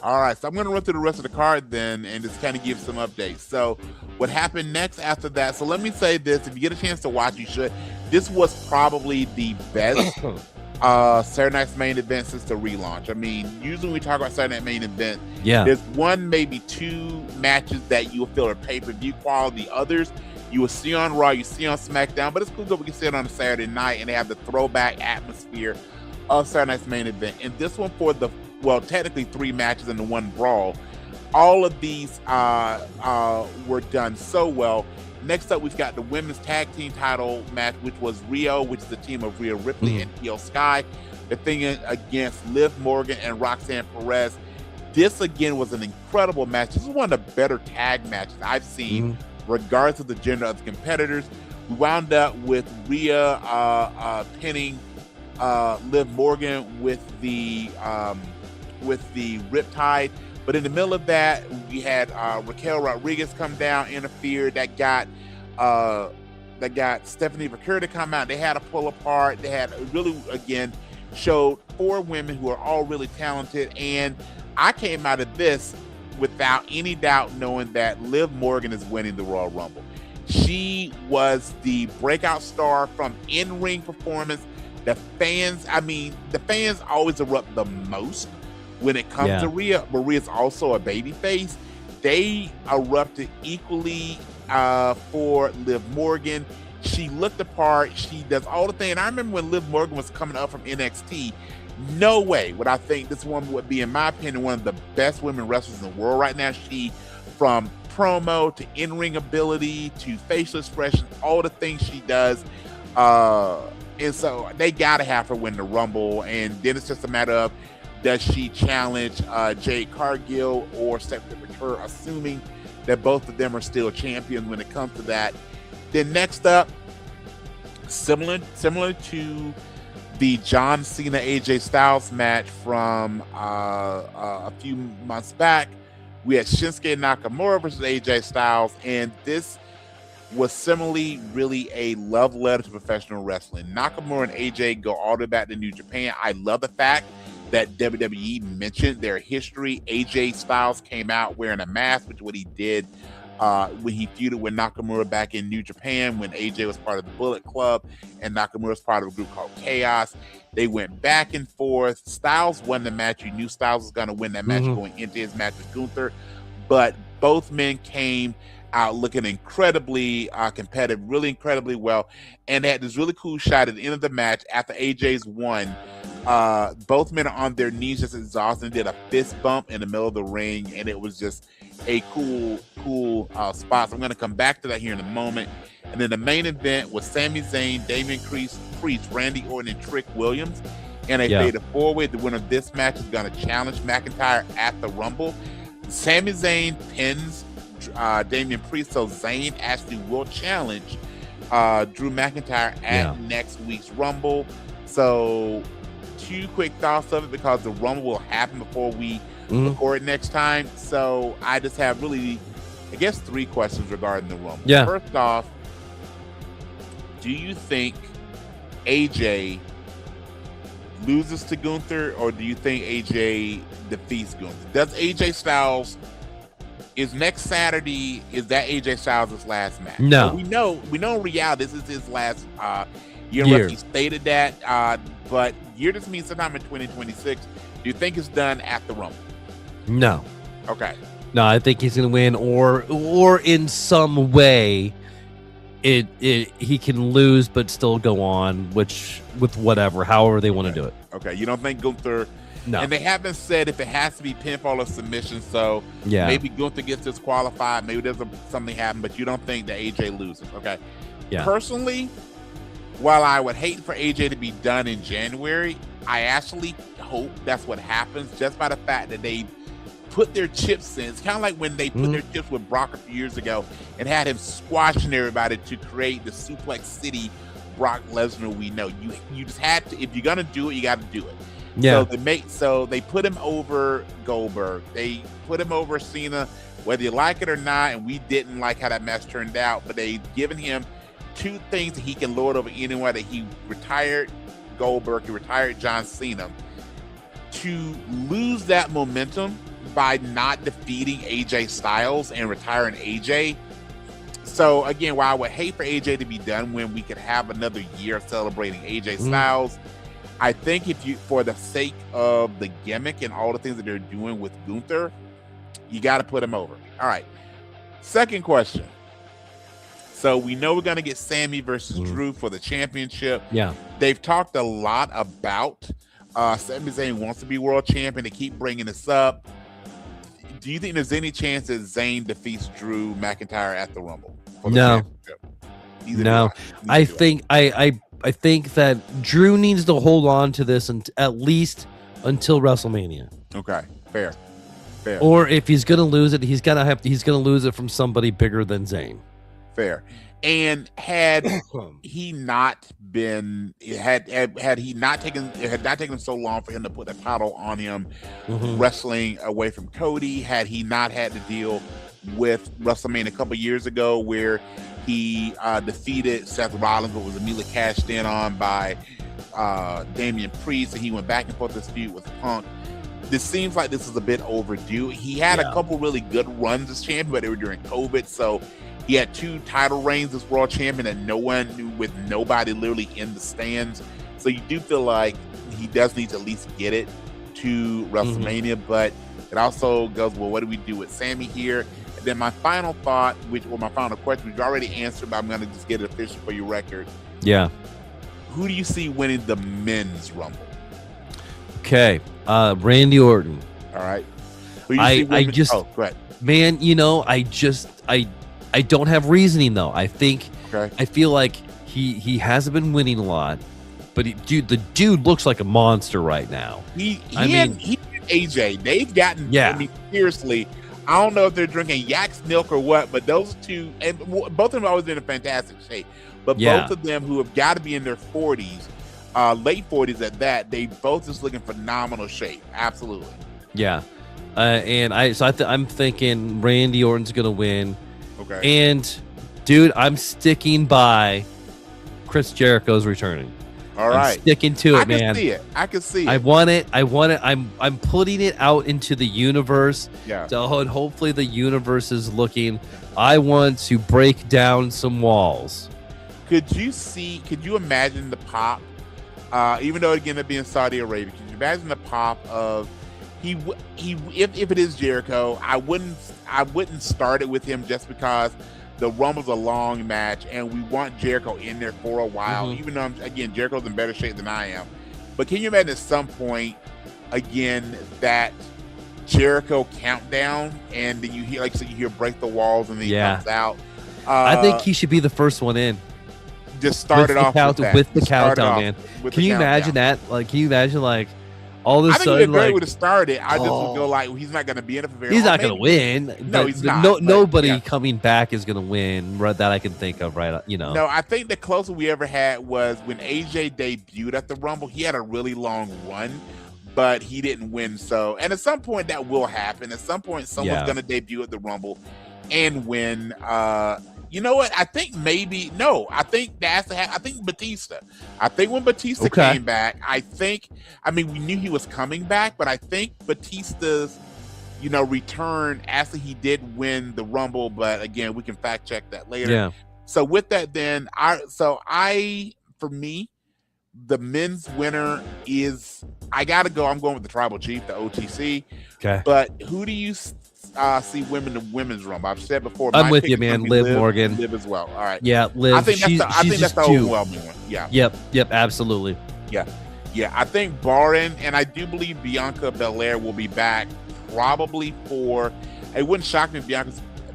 All right, so I'm gonna run through the rest of the card then, and just kind of give some updates. So, what happened next after that? So let me say this: if you get a chance to watch, you should. This was probably the best Saturday Night's Main Event since the relaunch. I mean, usually when we talk about Saturday Night Main Event, there's one, maybe 2 matches that you will feel are pay-per-view quality. Others you will see on Raw, you see on SmackDown, but it's cool that we can see it on a Saturday night and they have the throwback atmosphere of Saturday Night's main event. And this one for the, well, technically 3 matches and the 1 brawl. All of these were done so well. Next up, we've got the women's tag team title match, which was Rio, which is the team of Rhea Ripley and Io Sky, defending against Liv Morgan and Roxanne Perez. This, again, was an incredible match. This is one of the better tag matches I've seen, regardless of the gender of the competitors. We wound up with Rhea pinning Liv Morgan with the Riptide. But in the middle of that, we had Raquel Rodriguez come down, interfere. That got Stephanie Vaquer to come out. They had a pull apart. They had really, again, showed 4 women who are all really talented. And I came out of this without any doubt knowing that Liv Morgan is winning the Royal Rumble. She was the breakout star from in-ring performance. The fans always erupt the most when it comes to Rhea. But Rhea's also a baby face. They erupted equally for Liv Morgan. She looked the part. She does all the things. And I remember when Liv Morgan was coming up from NXT, no way would I think this woman would be, in my opinion, one of the best women wrestlers in the world right now. She, from promo to in-ring ability to facial expression, all the things she does. And so they got to have her win the Rumble. And then it's just a matter of, does she challenge Jade Cargill or Stephanie Vaquer, assuming that both of them are still champions when it comes to that. Then next up, similar to the John Cena AJ Styles match from a few months back, we had Shinsuke Nakamura versus AJ Styles, and this was similarly really a love letter to professional wrestling. Nakamura and AJ go all the way back to New Japan. I love the fact that WWE mentioned their history. AJ Styles came out wearing a mask, which is what he did when he feuded with Nakamura back in New Japan, when AJ was part of the Bullet Club and Nakamura was part of a group called Chaos. They went back and forth. Styles won the match. You knew Styles was going to win that match going into his match with Gunther, but both men came out looking incredibly competitive, really incredibly well, and they had this really cool shot at the end of the match after AJ's won. Both men are on their knees, just exhausted, and did a fist bump in the middle of the ring, and it was just a cool spot. So I'm going to come back to that here in a moment. And then the main event was Sami Zayn, Damian Priest, Randy Orton, and Trick Williams in a fatal 4-way. The winner of this match is going to challenge McIntyre at the Rumble. Sami Zayn pins Damian Priest, so Zayn actually will challenge Drew McIntyre at next week's Rumble. So 2 quick thoughts of it, because the Rumble will happen before we record next time. So I just have really, I guess, 3 questions regarding the Rumble. First off, do you think AJ loses to Gunther, or do you think AJ defeats Gunther? Does AJ Styles, is next Saturday, is that AJ Styles' last match? No. So we know in reality this is his last year. He stated that, but year just means sometime in 2026. Do you think it's done at the Rumble? No. Okay. No, I think he's going to win, or in some way he can lose but still go on, which with whatever, however they want to do it. Okay. You don't think Gunther? No. And they haven't said if it has to be pinfall or submission, so maybe Gunther gets disqualified, maybe there's something happen, but you don't think that AJ loses. Okay. Yeah. Personally, while I would hate for AJ to be done in January, I actually hope that's what happens, just by the fact that they put their chips in. It's kind of like when they put their chips with Brock a few years ago and had him squashing everybody to create the Suplex City Brock Lesnar we know. You just had to, if you're gonna do it, you got to do it. Yeah. So they put him over Goldberg. They put him over Cena, whether you like it or not. And we didn't like how that match turned out, but they've given him 2 things that he can lord over anyone. That he retired Goldberg, he retired John Cena. To lose that momentum by not defeating AJ Styles and retiring AJ. So again, while I would hate for AJ to be done when we could have another year celebrating AJ Styles, I think if you, for the sake of the gimmick and all the things that they're doing with Gunther, you got to put him over. All right. Second question. So we know we're going to get Sammy versus Drew for the championship. Yeah. They've talked a lot about Sami Zayn wants to be world champion. They keep bringing this up. Do you think there's any chance that Zayn defeats Drew McIntyre at the Rumble for the No. championship? Neither No. I think I think that Drew needs to hold on to this at least until WrestleMania. Okay, fair. Or if he's gonna lose it, he's gonna lose it from somebody bigger than Zayn. Fair. And had he not been had he not taken so long for him to put the title on him, wrestling away from Cody, had he not had to deal with WrestleMania a couple years ago where he defeated Seth Rollins but was immediately cashed in on by Damian Priest, and he went back and forth this feud with Punk. This seems like this is a bit overdue. He had a couple really good runs as champion, but they were during COVID, so he had 2 title reigns as world champion and no one knew, with nobody literally in the stands. So you do feel like he does need to at least get it to WrestleMania, but it also goes, well, what do we do with Sammy here? And then my final thought, my final question, which you already answered, but I'm going to just get it official for your record. Yeah. Who do you see winning the men's Rumble? Okay. Randy Orton. All right. Go ahead. Man, I don't have reasoning though. I feel like he hasn't been winning a lot, but the dude looks like a monster right now. He and AJ, they've gotten, I mean, seriously, I don't know if they're drinking yak's milk or what, but those two, and both of them have always been in fantastic shape, but both of them who have got to be in their 40s, late 40s at that, they both just look in phenomenal shape. Absolutely. Yeah. I'm thinking Randy Orton's going to win. Okay. And dude, I'm sticking by Chris Jericho's returning. All right. I'm sticking to it, man. I can see it. I want it. I'm putting it out into the universe. Yeah. So, and hopefully the universe is looking. I want to break down some walls. Could you imagine the pop? Even though again it being Saudi Arabia, could you imagine the pop of if it is Jericho? I wouldn't start it with him just because the Rumble's a long match and we want Jericho in there for a while, even though Jericho's in better shape than I am. But can you imagine at some point again that Jericho countdown and then you hear break the walls and then he comes out? I think he should be the first one in. Just start it off with the countdown, man. Can you imagine that? Like, can you imagine like all of a sudden? I think Barry would have started. I just would go like, he's not going to be in it for very long. He's not going to win. No, he's not. Nobody coming back is going to win that I can think of, right? No, I think the closest we ever had was when AJ debuted at the Rumble. He had a really long run, but he didn't win. So, and at some point that will happen. At some point, someone's going to debut at the Rumble and win. You know what? I think I think Batista. I think when Batista came back, we knew he was coming back, but I think Batista's, return after he did win the Rumble, but again, we can fact check that later. Yeah. So with that, then for me, the men's winner is, I'm going with the Tribal Chief, the OTC. Okay. But who do you see women in women's Rumble? I've said before. I'm with you, man. Liv Morgan. Liv as well. All right. Yeah, Liv. I think that's the overwhelming one. Yeah. Yep. Absolutely. Yeah. I think barring, and I do believe Bianca Belair will be back probably for. It wouldn't shock me if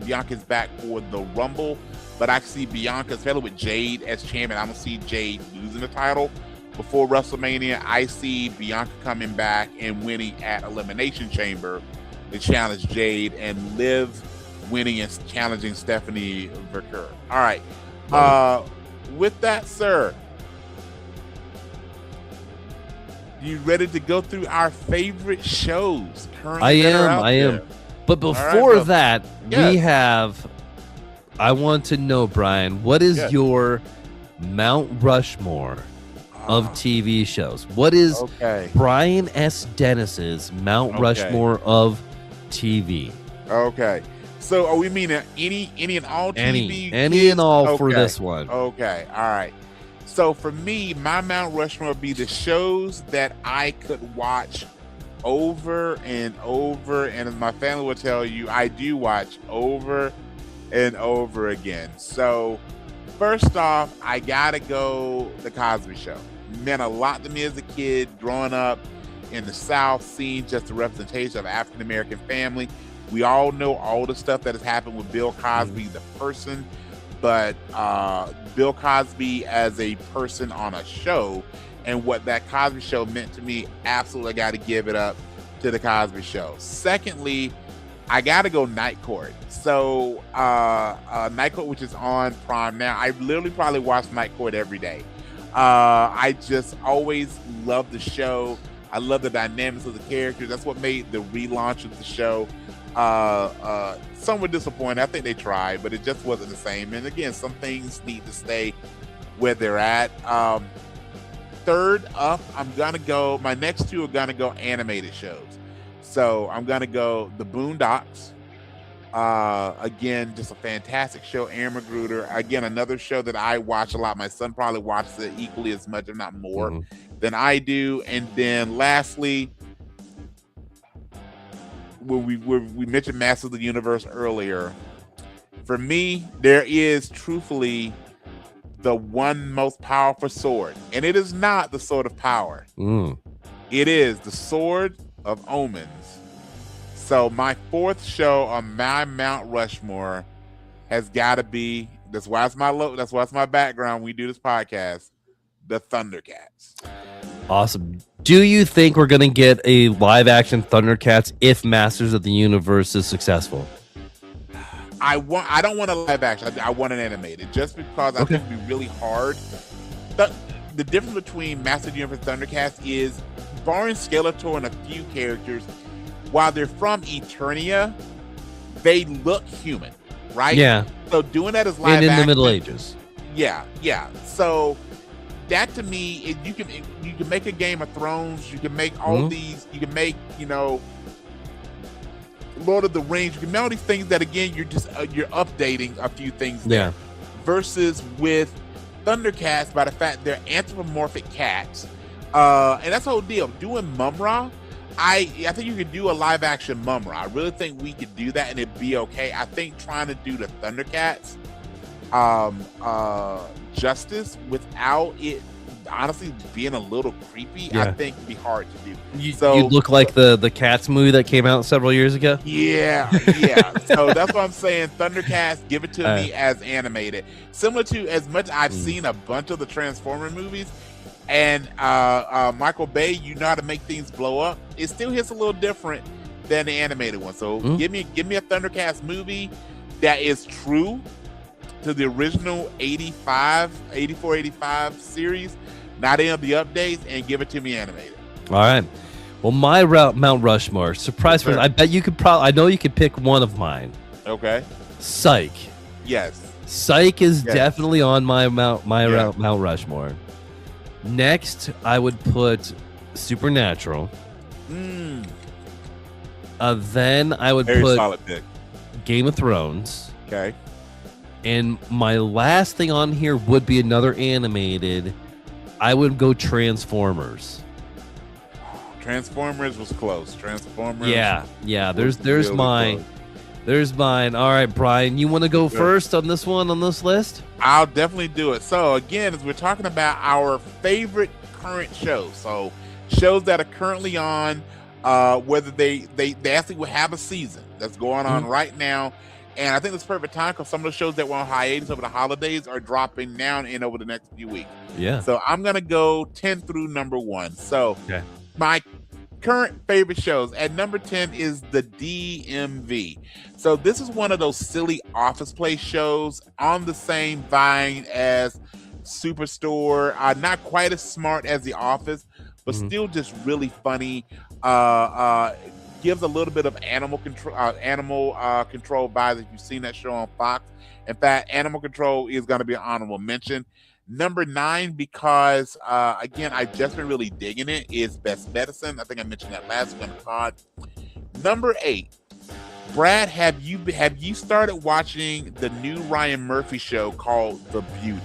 Bianca's back for the Rumble, but I see Bianca, especially with Jade as champion. I don't see Jade losing the title before WrestleMania. I see Bianca coming back and winning at Elimination Chamber to challenge Jade, and Liv winning and challenging Stephanie Verker. All right. With that, sir, you ready to go through our favorite shows currently? I am. But before that, we have. I want to know, Brian, what is your Mount Rushmore of TV shows? What is Brian S. Dennis's Mount Rushmore of TV? Okay. So are we meaning any and all TV? Any and all for this one. Okay. All right. So for me, my Mount Rushmore would be the shows that I could watch over and over, and as my family will tell you, I do watch over and over again. So first off, I gotta go The Cosby Show. meant a lot to me as a kid growing up in the South, seeing just the representation of African American family. We all know all the stuff that has happened with Bill Cosby, the person, but Bill Cosby as a person on a show and what that Cosby Show meant to me, absolutely got to give it up to the Cosby Show. Secondly, I got to go Night Court. So Night Court, which is on Prime now, I literally probably watch Night Court every day. I just always love the show. I love the dynamics of the characters. That's what made the relaunch of the show somewhat disappointing. I think they tried, but it just wasn't the same. And again, some things need to stay where they're at. Third up, I'm gonna go. My next two are gonna go animated shows. So I'm gonna go The Boondocks. Again, just a fantastic show. Aaron Magruder. Again, another show that I watch a lot. My son probably watches it equally as much, if not more, than I do. And then lastly, when we mentioned Masters of the Universe earlier, for me, there is truthfully the one most powerful sword, and it is not the Sword of Power. It is the Sword of Omens. So my fourth show on my Mount Rushmore has got to be, that's why it's my background when we do this podcast, the Thundercats. Awesome. Do you think we're going to get a live action Thundercats if Masters of the Universe is successful? I don't want a live action. I want an animated, just because I think it'd be really hard. The difference between Masters of the Universe and Thundercats is, barring Skeletor and a few characters, while they're from Eternia, they look human, right? Yeah. So doing that as live and in action, the Middle Ages. Yeah. So that to me, you can make a Game of Thrones, you can make all these, you can make, Lord of the Rings, you can make all these things that, again, you're updating a few things there. Versus with Thundercats, by the fact they're anthropomorphic cats, and that's the whole deal. Doing Mumra, I think you could do a live action Mumra. I really think we could do that and it'd be okay. I think trying to do the Thundercats justice without it honestly being a little creepy, I think would be hard to do. You look like the Cats movie that came out several years ago. Yeah. So that's what I'm saying. Thundercats, give it to me as animated. Similar to, as much I've seen a bunch of the Transformer movies, and Michael Bay, you know how to make things blow up. It still hits a little different than the animated one. So give me a Thundercats movie that is true to the original 84, 85 series, not any of the updates, and give it to me animated. All right. Well, my Mount Rushmore, surprise for I bet you could I know you could pick one of mine. Okay. Psych. Yes. Psych is definitely on my Mount Rushmore. Next, I would put Supernatural. Then I would put solid pick. Game of Thrones. Okay. And my last thing on here would be another animated. I would go Transformers. Transformers was close. Transformers. Yeah. There's really mine. Close. There's mine. All right, Brian, you want to go first on this one on this list? I'll definitely do it. So again, as we're talking about our favorite current shows, so shows that are currently on, whether they actually will have a season that's going on right now. And I think it's perfect time because some of the shows that were on hiatus over the holidays are dropping now and over the next few weeks. Yeah. So I'm going to go 10 through number 1. So my current favorite shows at number 10 is the DMV. So this is one of those silly office place shows on the same vine as Superstore. Not quite as smart as The Office, but still just really funny. Gives a little bit of animal control vibes if you've seen that show on Fox. In fact, Animal Control is going to be an honorable mention. Number 9, because again, I've just been really digging it, is Best Medicine. I think I mentioned that last week on the pod. Number 8, Brad, have you started watching the new Ryan Murphy show called The Beauty?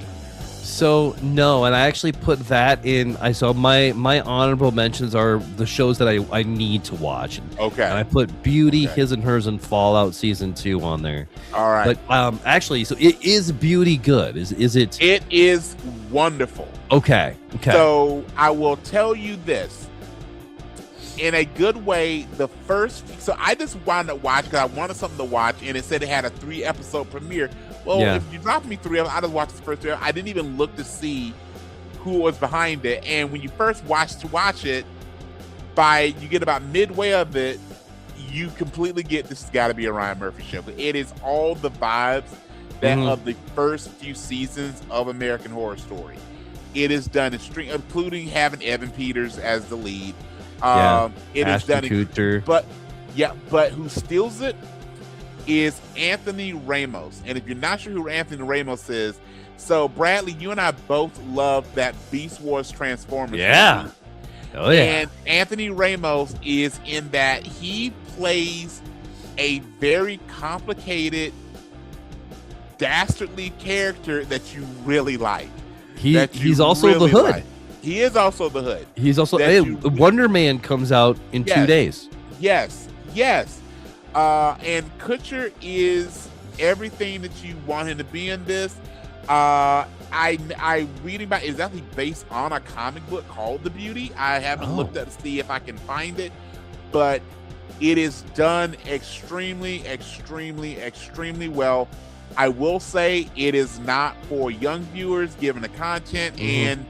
So no, and I actually put that in. I saw my honorable mentions are the shows that I need to watch. And I put Beauty, His and Hers, and Fallout season 2 on there. All right. But actually, so is Beauty good? Is it? It is wonderful. Okay. So I will tell you this. In a good way, so I just wound up watching because I wanted something to watch, and it said it had a 3-episode premiere. Well, if you dropped me 3 of them, I just watched the first 3. I didn't even look to see who was behind it. And when you first watch it, you get about midway of it, you completely get this has got to be a Ryan Murphy show. But it is all the vibes that of the first few seasons of American Horror Story. It is done including having Evan Peters as the lead. It is done, Kutcher. but who steals it is Anthony Ramos. And if you're not sure who Anthony Ramos is, so Bradley, you and I both love that Beast Wars Transformers movie. Oh yeah. And Anthony Ramos is in that. He plays a very complicated, dastardly character that you really like. He's also really the Hood. Like. He is also the Hood. He's also Wonder Man comes out in 2 days. Yes. And Kutcher is everything that you want him to be in this. I reading about it's actually based on a comic book called The Beauty. I haven't looked up to see if I can find it, but it is done extremely well. I will say it is not for young viewers given the content and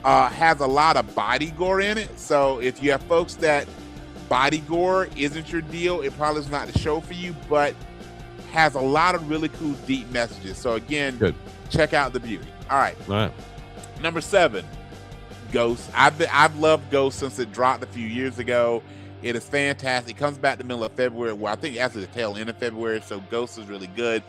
has a lot of body gore in it. So if you have folks that body gore isn't your deal, it probably is not the show for you, but has a lot of really cool deep messages. So again, check out The Beauty. All right. Number 7, Ghost. I've loved Ghost since it dropped a few years ago. It is fantastic. It comes back the middle of February. Well, I think after the tail end of February. So Ghost is really good.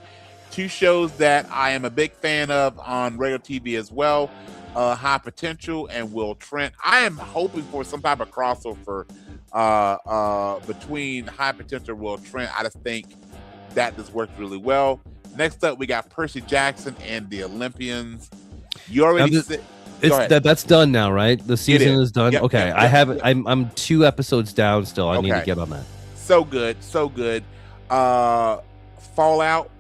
2 shows that I am a big fan of on regular TV as well. High Potential and Will Trent. I am hoping for some type of crossover between High Potential and Will Trent. I just think that just works really well. Next up, we got Percy Jackson and the Olympians. You already said that's done now, right? The season is done. Yep, okay, I haven't. I'm 2 episodes down still. I need to get on that. So good. Fallout,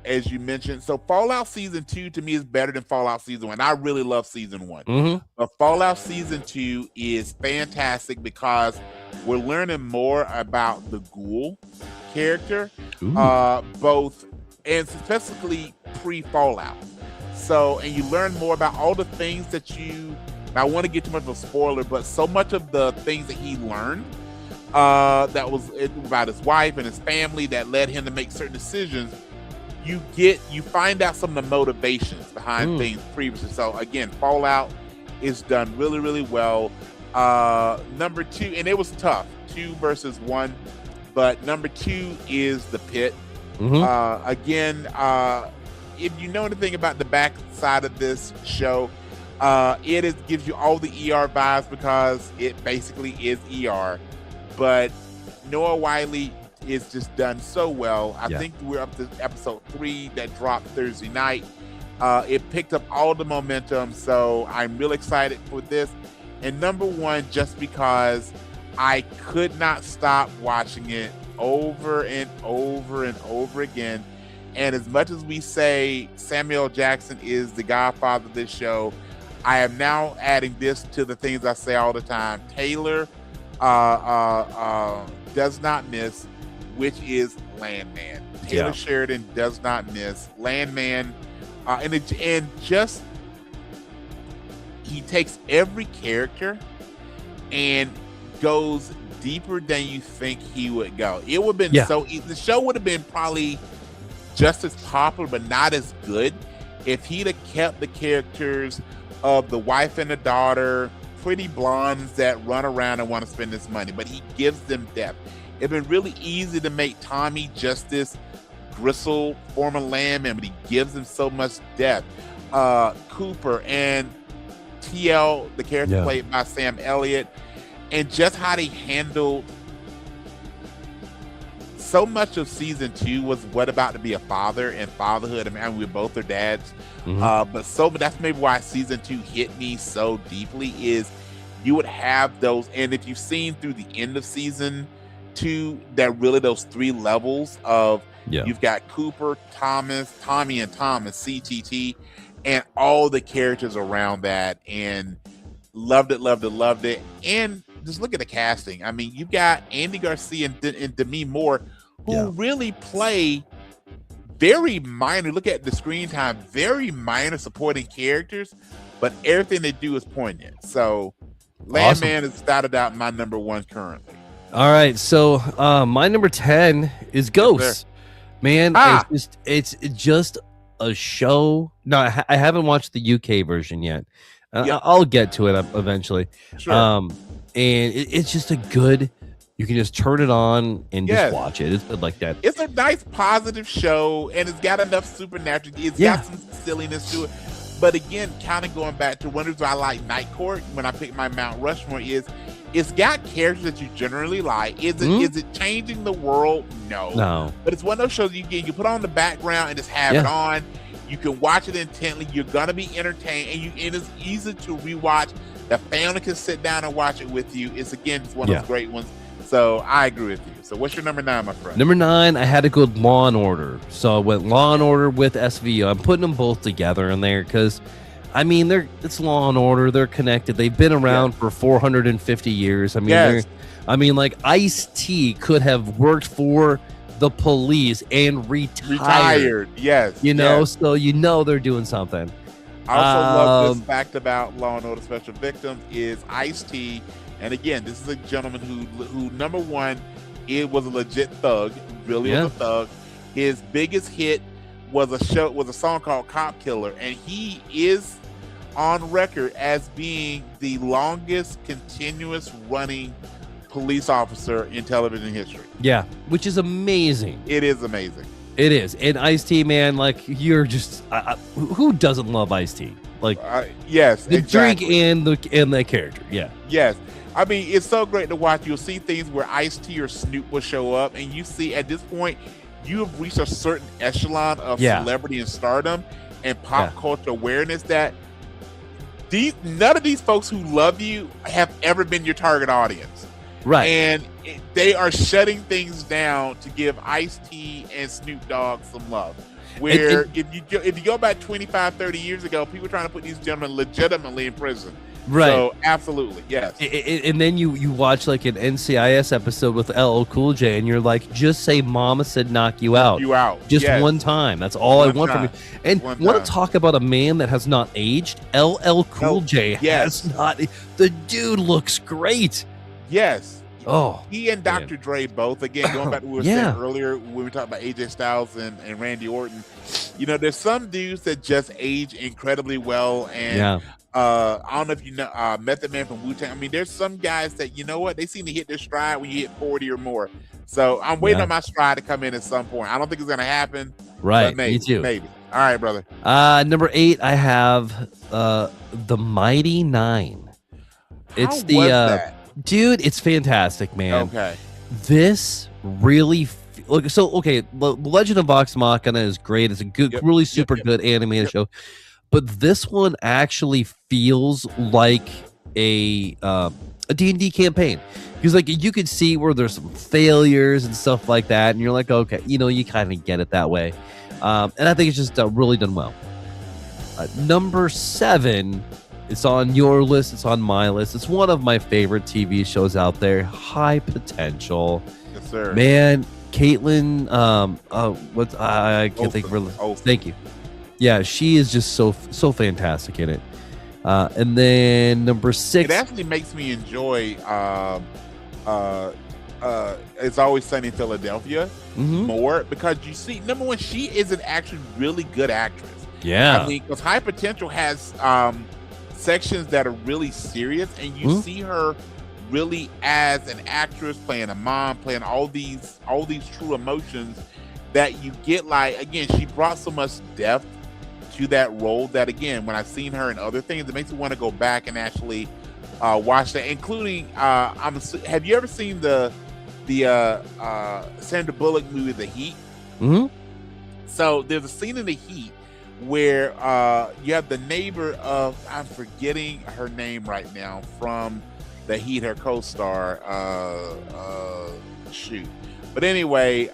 as you mentioned. So Fallout season 2 to me is better than Fallout season 1. I really love season 1. But Fallout season 2 is fantastic because we're learning more about the ghoul character, both and specifically pre-Fallout. So, and you learn more about all the things that I don't want to get too much of a spoiler, but so much of the things that he learned that was about his wife and his family that led him to make certain decisions. You find out some of the motivations behind things previously. So again, Fallout is done really, really well. Number 2, and it was tough, 2 versus 1, but number 2 is The Pit. Again, if you know anything about the back side of this show, it gives you all the ER vibes because it basically is ER. But Noah Wiley is just done so well. I think we're up to episode 3 that dropped Thursday night. It picked up all the momentum, so I'm real excited for this. And number 1, just because I could not stop watching it over and over again. And as much as we say Samuel Jackson is the godfather of this show, I am now adding this to the things I say all the time. Taylor does not miss, which is Landman. Taylor Sheridan does not miss. Landman, and just he takes every character and goes deeper than you think he would go. It would have been the show would have been probably just as popular, but not as good if he'd have kept the characters of the wife and the daughter, pretty blondes that run around and want to spend this money, but he gives them depth. It'd been really easy to make Tommy just this gristle former landman, but he gives him so much depth. Cooper and TL, the character played by Sam Elliott, and just how they handled so much of season 2 was what about to be a father and fatherhood. I mean, we both are dads, but that's maybe why season 2 hit me so deeply. Is you would have those, and if you've seen through the end of season 2, that really those 3 levels of you've got Cooper, Thomas, Tommy, and Thomas, CTT, and all the characters around that, and loved it. And just look at the casting. I mean, you've got Andy Garcia and Demi Moore, who really play very minor. Look at the screen time, very minor supporting characters, but everything they do is poignant. So, Landman is without a doubt my number 1 currently. All right, so my number 10 is Ghosts. Man, it's just a show. No, I haven't watched the UK version yet. I'll get to it eventually. Sure. And it's just a good, you can just turn it on and just watch it. It's good like that. It's a nice, positive show, and it's got enough supernatural. It's got some silliness to it. But again, kind of going back to one of the reasons I like Night Court when I pick my Mount Rushmore is it's got characters that you generally like. Is it changing the world? No. But it's one of those shows you put on the background and just have it on. You can watch it intently. You're gonna be entertained, and it is easy to rewatch. The family can sit down and watch it with you. It's one of those great ones. So I agree with you. So what's your number 9, my friend? Number 9, I had to go with Law and Order. So I went Law and Order with SVU. I'm putting them both together in there because, I mean, it's Law and Order. They're connected. They've been around for 450 years. I mean, like Ice-T could have worked for the police and retired. Yes. So they're doing something. I also love this fact about Law and Order Special Victims is Ice-T, and again, this is a gentleman who number 1, it was a legit thug, really was a thug. His biggest hit was a song called Cop Killer, and he is on record as being the longest continuous running police officer in television history. Yeah, which is amazing. It is amazing. It is. And Ice-T, man, like, you're just who doesn't love Ice-T? Like, yes, the drink and the character. Yes. I mean, it's so great to watch. You'll see things where Ice-T or Snoop will show up, and you see at this point you have reached a certain echelon of celebrity and stardom and pop culture awareness that none of these folks who love you have ever been your target audience. Right. And they are shutting things down to give Ice-T and Snoop Dogg some love. Where if you go back 25, 30 years ago, people were trying to put these gentlemen legitimately in prison. Right. So absolutely, yes. And then you watch like an NCIS episode with LL Cool J, and you're like, just say "Mama said knock you out." Just one time. That's all I want from you. And want to talk about a man that has not aged? LL Cool J has not. The dude looks great. Yes. Oh, he and Dr. Dre both. Again, going back to what we were saying earlier when we were talking about AJ Styles and Randy Orton. There's some dudes that just age incredibly well, and I don't know if you know Method Man from Wu-Tang. I mean, there's some guys that they seem to hit their stride when you hit 40 or more. So I'm waiting on my stride to come in at some point. I don't think it's gonna happen. Right, but maybe, me too. Maybe. All right, brother. Number 8, I have the Mighty Nine. It's dude, it's fantastic, man. Okay. This really Legend of Vox Machina is great. It's a good, really super good animated show. But this one actually feels like a D&D campaign. Because like you could see where there's some failures and stuff like that, and you're like, okay, you kind of get it that way. And I think it's just really done well. Number 7, it's on your list, it's on my list. It's one of my favorite TV shows out there. High Potential. Yes, sir. Man, Caitlin, I can't think of her. Thank you. Yeah, she is just so fantastic in it. And then number 6. It actually makes me enjoy It's Always Sunny in Philadelphia more, because you see, number one, she is an actually really good actress. Yeah. I mean, because High Potential has sections that are really serious, and you see her really as an actress playing a mom, playing all these true emotions that you get. Like, again, she brought so much depth to that role that, again, when I've seen her in other things, it makes me want to go back and actually watch that, including have you ever seen the Sandra Bullock movie, The Heat. Mm-hmm. So there's a scene in The Heat where you have the neighbor of, I'm forgetting her name right now, from The Heat, her co-star. Shoot. But anyway,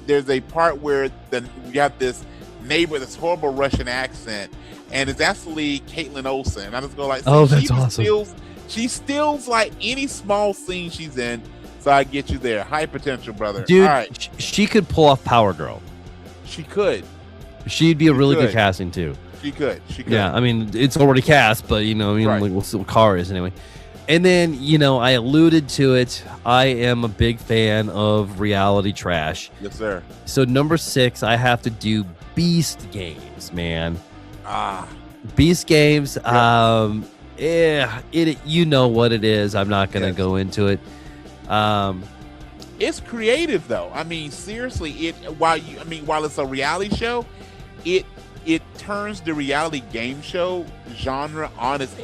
there's a part where you have this neighbor, this horrible Russian accent, and it's actually Caitlin Olsen. I just go like, oh, that's awesome. She steals like any small scene she's in. So I get you there. High potential, brother. Dude, all right. She could pull off Power Girl. She could. She'd be a really good casting too. She could. Yeah, I mean, it's already cast, but right. Like, we'll see what Car is anyway. And then, I alluded to it. I am a big fan of reality trash. Yes, sir. So number 6, I have to do Beast Games, man. Beast Games. Yep. You know what it is. I'm not gonna go into it. It's creative though. I mean, seriously, while it's a reality show, it turns the reality game show genre on its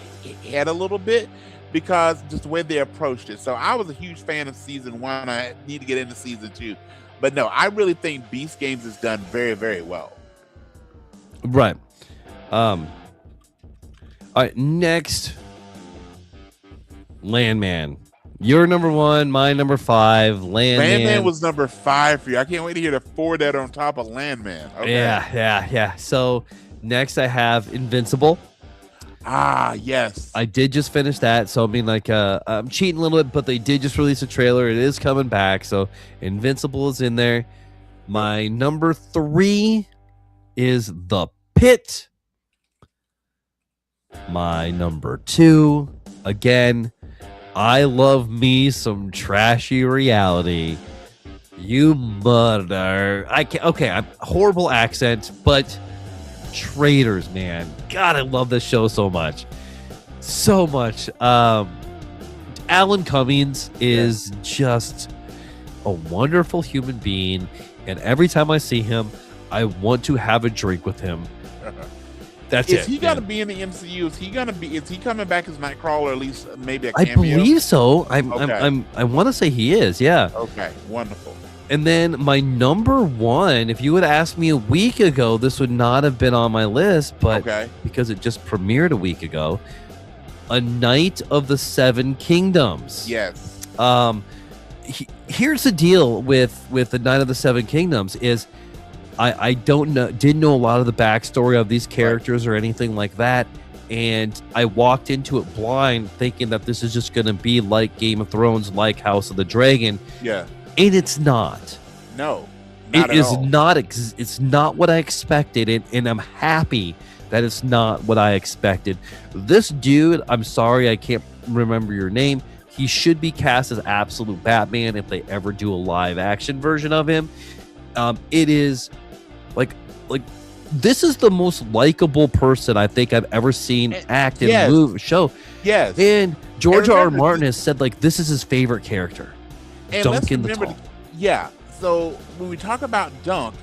head a little bit, because just the way they approached it. So I was a huge fan of season 1. I need to get into season 2, but no, I really think Beast Games is done very, very well. Right. All right. Next, Landman. Your number 1, my number 5. Landman was number 5 for you. I can't wait to hear the 4 that are on top of Landman. Okay. Yeah. So next I have Invincible. Yes. I did just finish that. So I mean, like, I'm cheating a little bit, but they did just release a trailer. It is coming back. So Invincible is in there. My number 3 is The Pit. My number 2, again, I love me some trashy reality. You mother. I'm horrible accent, but Traitors, man. God, I love this show so much. So much. Alan Cummings is just a wonderful human being, and every time I see him, I want to have a drink with him. That's it. Is he gonna be in the MCU? Is he coming back as Nightcrawler, or at least maybe a cameo? I believe so. I want to say he is. Yeah. Okay. Wonderful. And then my number 1, if you would ask me a week ago, this would not have been on my list, but because it just premiered a week ago, A Knight of the Seven Kingdoms. Yes. Here's the deal with The Knight of the Seven Kingdoms is I didn't know a lot of the backstory of these characters or anything like that, and I walked into it blind thinking that this is just going to be like Game of Thrones, like House of the Dragon. Yeah. And it's not. No, it is not. It's not what I expected, and I'm happy that it's not what I expected. This dude, I'm sorry, I can't remember your name. He should be cast as absolute Batman if they ever do a live action version of him. It is like this is the most likable person I think I've ever seen act in a movie show. Yes, and George R. R. Martin has said like this is his favorite character. And Dunk in the Tall. Yeah. So when we talk about Dunk,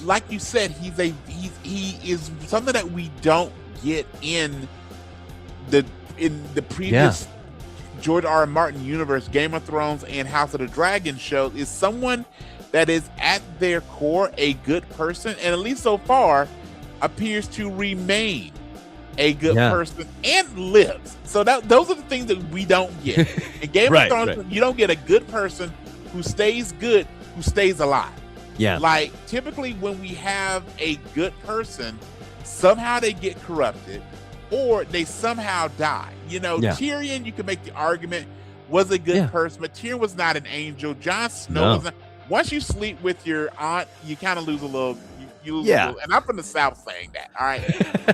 like you said, he is something that we don't get in the previous George R. R. Martin universe, Game of Thrones and House of the Dragon show, is someone that is at their core a good person, and at least so far appears to remain a good person and lives. So those are the things that we don't get. In Game of Thrones, you don't get a good person who stays good, who stays alive. Yeah. Like typically when we have a good person, somehow they get corrupted or they somehow die. Tyrion, you can make the argument, was a good person, but Tyrion was not an angel. Jon Snow was not. Once you sleep with your aunt, you kind of lose a little. You lose a little, and I'm from the South saying that. All right.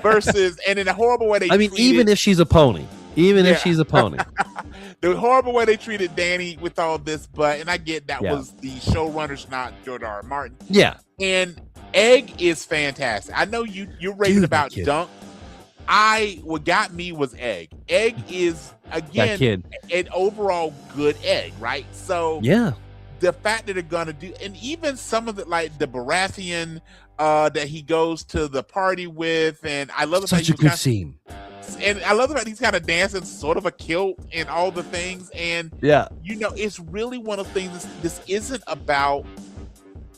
Versus, and in a horrible way even if she's a pony. If she's a pony. The horrible way they treated Dany with all this, and I get that was the showrunners, not George R. R. Martin. Yeah. And Egg is fantastic. I know you're raving about Dunk. What got me was Egg. Egg is again an overall good egg, right? So the fact that they're gonna do, and even some of the like the Baratheon that he goes to the party with, and I love such a good scene. And I love the fact he's kind of dancing sort of a kilt and all the things. And, Yeah. it's really one of the things. This isn't about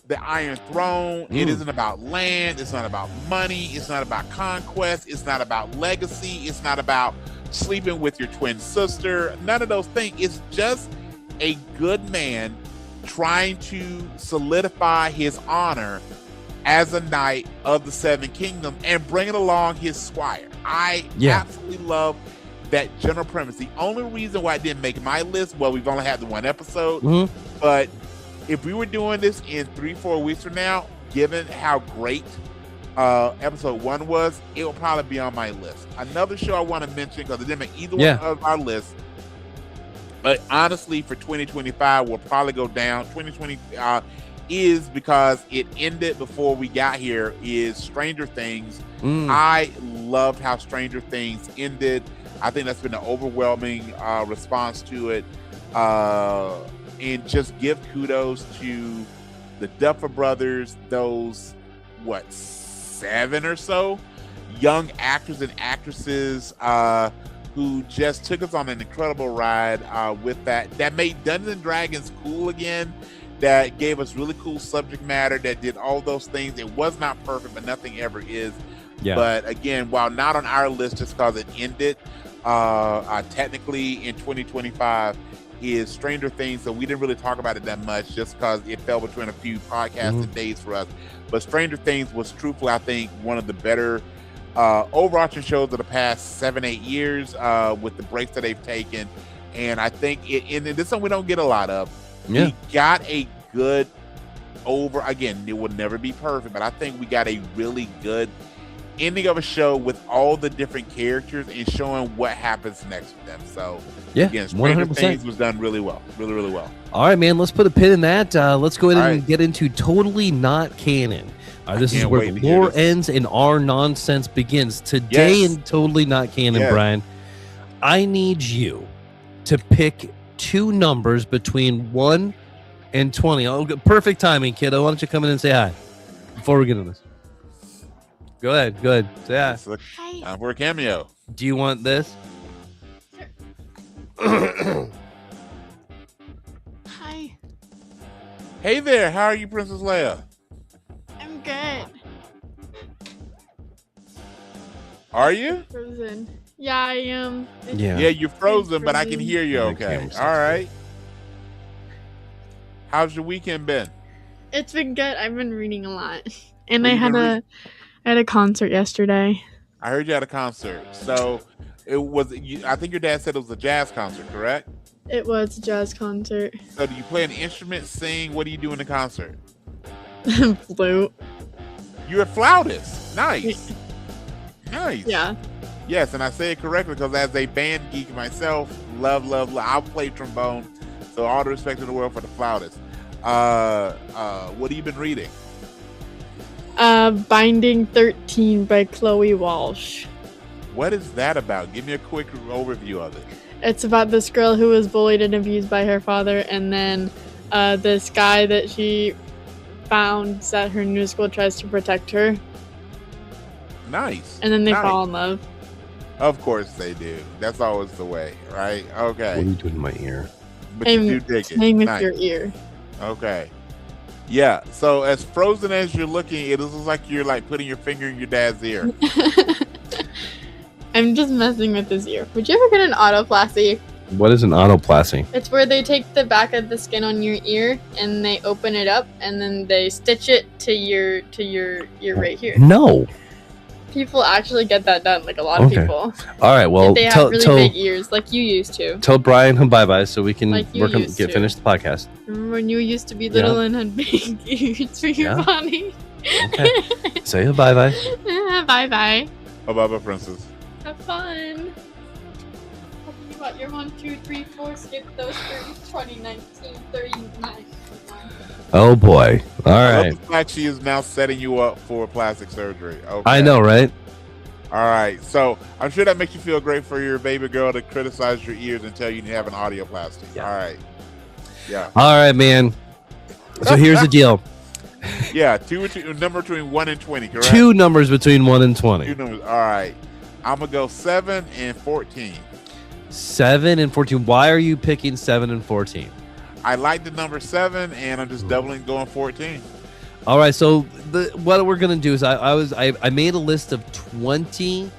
the Iron Throne. It isn't about land. It's not about money. It's not about conquest. It's not about legacy. It's not about sleeping with your twin sister. None of those things. It's just a good man trying to solidify his honor as a knight of the Seven Kingdoms and bringing along his squire. I absolutely love that general premise. The only reason why it didn't make my list, well, we've only had the one episode, but if we were doing this in 3-4 weeks from now, given how great episode 1 was, it will probably be on my list. Another show I want to mention, because it didn't make either one of our lists, but honestly, for 2025, we'll probably go down. 2020 is because it ended before we got here, is Stranger Things. I loved how Stranger Things ended. I think that's been an overwhelming response to it. And just give kudos to the Duffer Brothers, those, 7 or so young actors and actresses who just took us on an incredible ride with that made Dungeons & Dragons cool again, that gave us really cool subject matter, that did all those things. It was not perfect, but nothing ever is. But again, while not on our list just because it ended, technically in 2025 is Stranger Things, so we didn't really talk about it that much just because it fell between a few podcasting days for us. But Stranger Things was truthfully, I think, one of the better overarching shows of the past 7-8 years with the breaks that they've taken. And I think and this is something we don't get a lot of. We got a good again, it will never be perfect, but I think we got a really good ending of a show with all the different characters and showing what happens next with them. So again, Stranger 100%. Things was done really well. Really, really well. All right, man, let's put a pin in that. Let's go ahead and get into Totally Not Canon. This is where the lore ends and our nonsense begins. Today in Totally Not Canon, Brian, I need you to pick 2 numbers between 1 and 20. Perfect timing, kiddo. Why don't you come in and say hi before we get into this? Go ahead. Say hi. Time for a cameo. Do you want this? Hi. Hey there. How are you, Princess Leia? I'm good. Are you? Frozen. Yeah, I am. Yeah, you're frozen, but I can hear you okay. All right. How's your weekend been? It's been good. I've been reading a lot. And I had a concert yesterday. I heard you had a concert. So it was, I think your dad said it was a jazz concert, correct? It was a jazz concert. So do you play an instrument, sing? What do you do in the concert? Flute. You're a flautist. Nice. Nice. Yeah. Yes, and I say it correctly because as a band geek myself, love. I'll play trombone. So all the respect in the world for the flautist. What have you been reading? Binding 13 by Chloe Walsh. What is that about? Give me a quick overview of it. It's about this girl who was bullied and abused by her father, and then this guy that she found at her new school tries to protect her. Nice. And then they fall in love. Of course they do. That's always the way, right? Okay. What are you doing in my ear? But you do dig it. Playing with your ear. Okay. Yeah. So as frozen as you're looking, it looks like you're like putting your finger in your dad's ear. I'm just messing with his ear. Would you ever get an autoplasty? What is an autoplasty? It's where they take the back of the skin on your ear and they open it up and then they stitch it to your ear right here. No. People actually get that done, like a lot of people. All right, well, they have really big ears, like you used to. Tell Brian bye-bye so we can finish the podcast. Remember when you used to be little and had big ears for your body? Okay. Say bye-bye. Bye-bye. Bye-bye, princess. Have fun. You got your 1, 2, 3, 4, skip those 30, 20, 19, 39. Oh boy! All right. The fact she is now setting you up for plastic surgery. Okay. I know, right? All right. So I'm sure that makes you feel great for your baby girl to criticize your ears and tell you to have an audioplasty. Yeah. All right. Yeah. All right, man. So here's the deal. Yeah, number between 1 and 20, correct? 2 numbers between 1 and 20. 2 numbers. All right. I'm gonna go 7 and 14. 7 and 14. Why are you picking 7 and 14? I like the number 7, and I'm just doubling going 14. All right, so what we're gonna do is I made a list of 20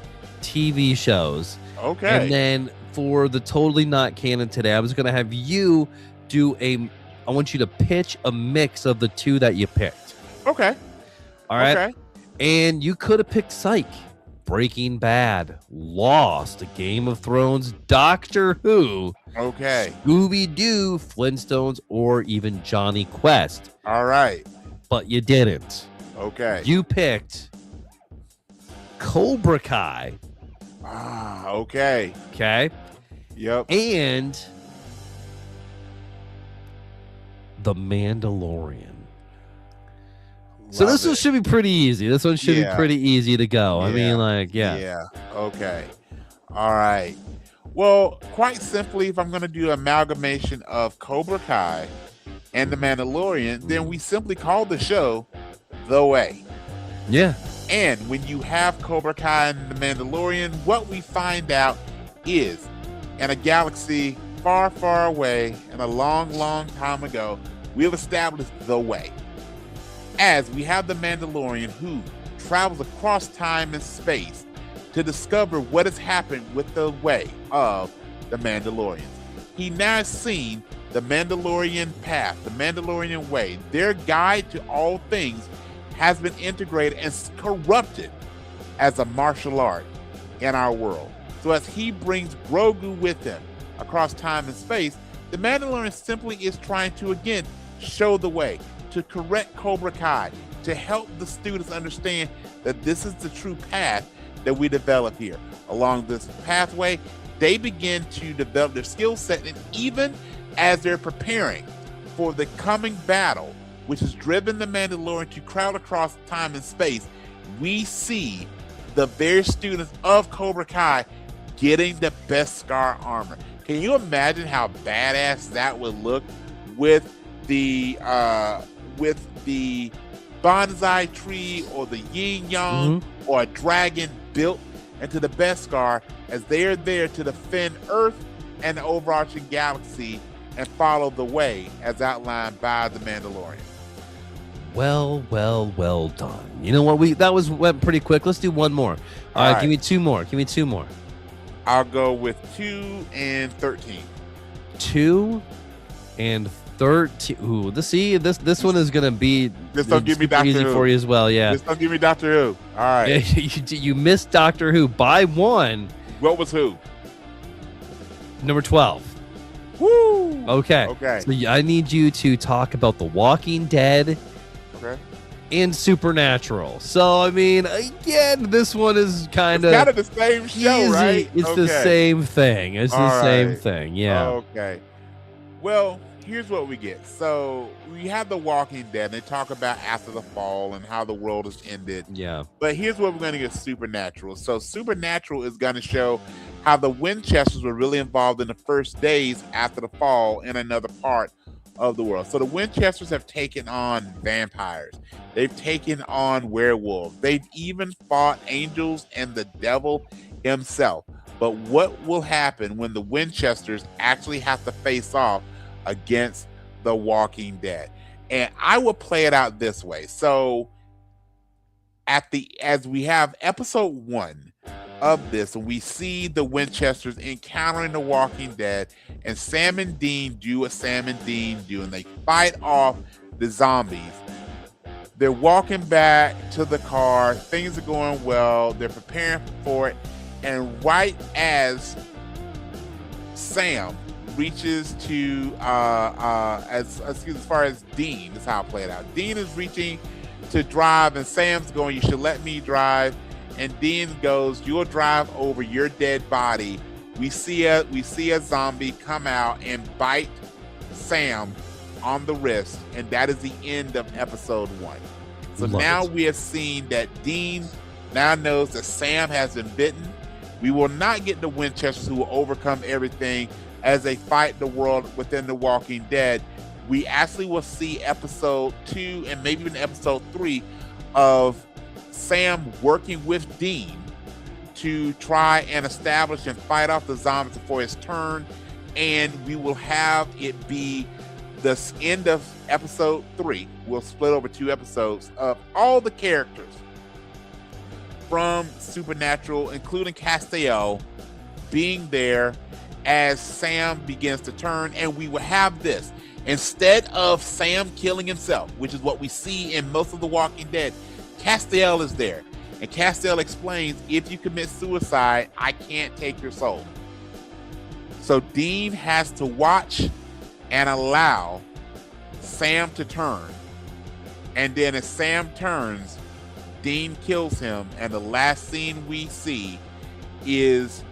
TV shows. Okay. And then for the totally not canon today, I was gonna have you do I want you to pitch a mix of the two that you picked. Okay. All right. Okay. And you could have picked Psych, Breaking Bad, Lost, Game of Thrones, Doctor Who, Okay. Scooby-Doo, Flintstones, or even Johnny Quest. All right. But you didn't. Okay. You picked Cobra Kai. Okay. Okay. Yep. And The Mandalorian. So Love this one it. should be pretty easy. This one should be pretty easy to go. I mean, like, yeah. Yeah. Okay. All right. Well, quite simply, if I'm going to do amalgamation of Cobra Kai and The Mandalorian, then we simply call the show The Way. Yeah. And when you have Cobra Kai and The Mandalorian, what we find out is in a galaxy far, far away and a long, long time ago, we've established the way. As we have the Mandalorian who travels across time and space to discover what has happened with the way of the Mandalorians. He now has seen the Mandalorian path, the Mandalorian way. Their guide to all things has been integrated and corrupted as a martial art in our world. So as he brings Grogu with him across time and space, the Mandalorian simply is trying to, again, show the way, to correct Cobra Kai, to help the students understand that this is the true path that we develop here. Along this pathway, they begin to develop their skill set, and even as they're preparing for the coming battle, which has driven the Mandalorian to crowd across time and space, we see the various students of Cobra Kai getting the Beskar armor. Can you imagine how badass that would look with the bonsai tree or the yin yang or a dragon built into the Beskar, as they are there to defend Earth and the overarching galaxy and follow the way as outlined by the Mandalorian? Well done. You know what? Went pretty quick. Let's do one more. All right. Give me two more. I'll go with 2 and 13. 2 and 13. Ooh, this one is gonna be give me Doctor easy Who for you as well. Yeah. This don't give me Doctor Who. All right. You missed Doctor Who by 1. What was who? Number 12. Woo. Okay. So I need you to talk about The Walking Dead. Okay. And Supernatural. So I mean, again, this one is kind of the same show, easy. right? It's the same thing. It's the same thing. Yeah. Okay. Well, here's what we get. So we have The Walking Dead. They talk about after the fall and how the world has ended. Yeah. But here's what we're going to get: Supernatural. So Supernatural is going to show how the Winchesters were really involved in the first days after the fall in another part of the world. So the Winchesters have taken on vampires. They've taken on werewolves. They've even fought angels and the devil himself. But what will happen when the Winchesters actually have to face off against the Walking Dead? And I will play it out this way. So as we have episode 1 of this, and we see the Winchesters encountering the Walking Dead, and Sam and Dean do what Sam and Dean do, and they fight off the zombies. They're walking back to the car. Things are going well. They're preparing for it. And right as Sam reaches to, as far as Dean, is how I play it out. Dean is reaching to drive, and Sam's going, "You should let me drive." And Dean goes, "You'll drive over your dead body." We see a zombie come out and bite Sam on the wrist, and that is the end of episode 1. So now we have seen that Dean now knows that Sam has been bitten. We will not get the Winchesters who will overcome everything as they fight the world within the Walking Dead. We actually will see episode 2 and maybe even episode 3 of Sam working with Dean to try and establish and fight off the zombies before his turn. And we will have it be the end of episode 3. We'll split over 2 episodes of all the characters from Supernatural, including Castiel, being there as Sam begins to turn. And we will have this. Instead of Sam killing himself, which is what we see in most of The Walking Dead, Castiel is there. And Castiel explains, if you commit suicide, I can't take your soul. So Dean has to watch and allow Sam to turn. And then as Sam turns, Dean kills him. And the last scene we see is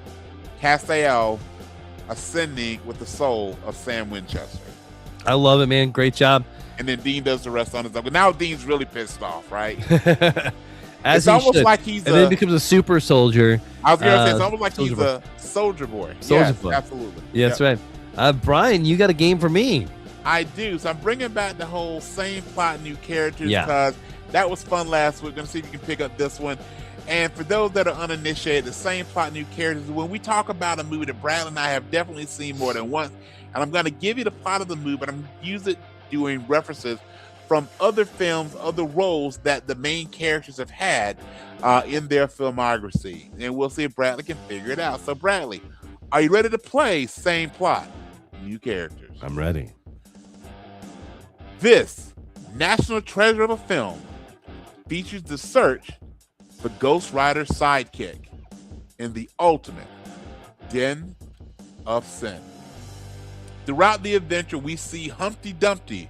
Castiel ascending with the soul of Sam Winchester. I love it, man. Great job. And then Dean does the rest on his own. But now Dean's really pissed off, right? It's almost like he's and then becomes a super soldier. I was going to say, it's almost like he's a soldier boy. Soldier yes, boy. Absolutely. Yeah, that's right. Brian, you got a game for me. I do. So I'm bringing back the whole same plot, new characters, Yeah. because that was fun last week. We're going to see if you can pick up this one. And for those that are uninitiated, the same plot, new characters. When we talk about a movie that Bradley and I have definitely seen more than once, and I'm going to give you the plot of the movie, but I'm going to use it doing references from other films, other roles that the main characters have had in their filmography. And we'll see if Bradley can figure it out. So Bradley, are you ready to play same plot, new characters? I'm ready. This national treasure of a film features the search for Ghost Rider's sidekick in the ultimate den of sin. Throughout the adventure, we see Humpty Dumpty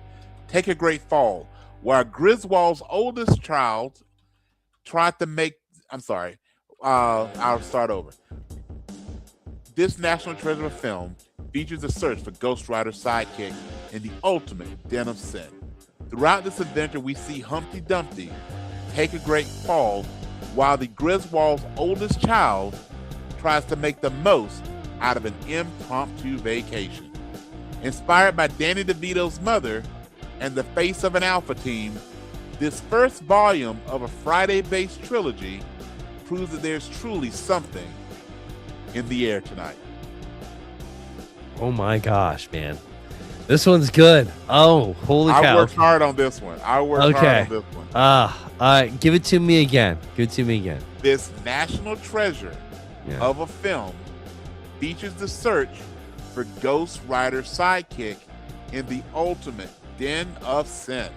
take a great fall, while Griswold's oldest child tried to make... I'll start over. This national treasure of a film features the search for Ghost Rider's sidekick in the ultimate den of sin. Throughout this adventure, we see Humpty Dumpty take a great fall, while the Griswold's oldest child tries to make the most out of an impromptu vacation. Inspired by Danny DeVito's mother and the face of an alpha team, this first volume of a Friday-based trilogy proves that there's truly something in the air tonight. Oh my gosh, man. This one's good. Oh, holy cow. I worked hard on this one. All right. Give it to me again. This national treasure of a film features the search for Ghost Rider's sidekick in the ultimate den of sin.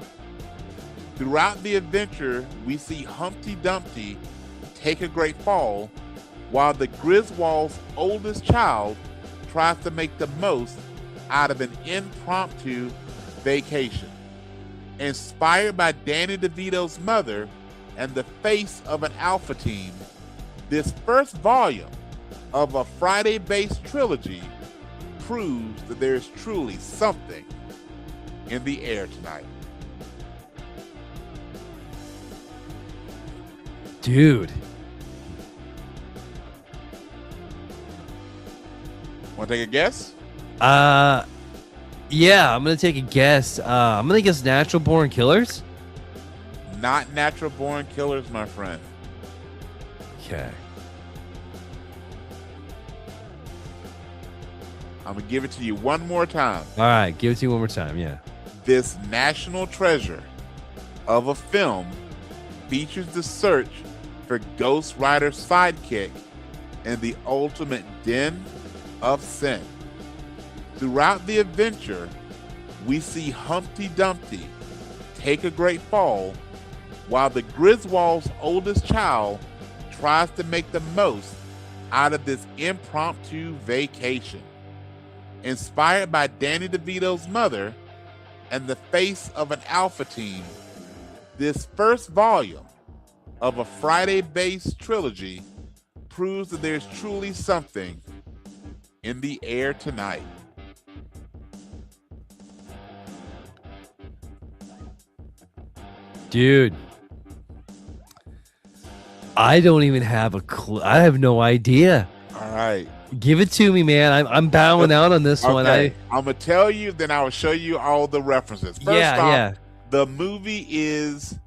Throughout the adventure, we see Humpty Dumpty take a great fall, while the Griswold's oldest child tries to make the most out of an impromptu vacation. Inspired by Danny DeVito's mother and the face of an alpha team, this first volume of a Friday-based trilogy proves that there's truly something in the air tonight. Dude. Want to take a guess? Yeah, I'm gonna take a guess. I'm gonna guess Natural Born Killers. Not Natural Born Killers, my friend. Okay. I'm gonna give it to you one more time. All right, give it to you one more time. Yeah. This national treasure of a film features the search for Ghost Rider's sidekick in the ultimate den of sin. Throughout the adventure, we see Humpty Dumpty take a great fall, while the Griswold's oldest child tries to make the most out of this impromptu vacation. Inspired by Danny DeVito's mother and the face of an alpha team, this first volume of a Friday-based trilogy proves that there's truly something in the air tonight. Dude, I don't even have a clue. I have no idea. All right. Give it to me, man. I'm bowing out on this one. I'm gonna tell you, then I will show you all the references. First off, the movie is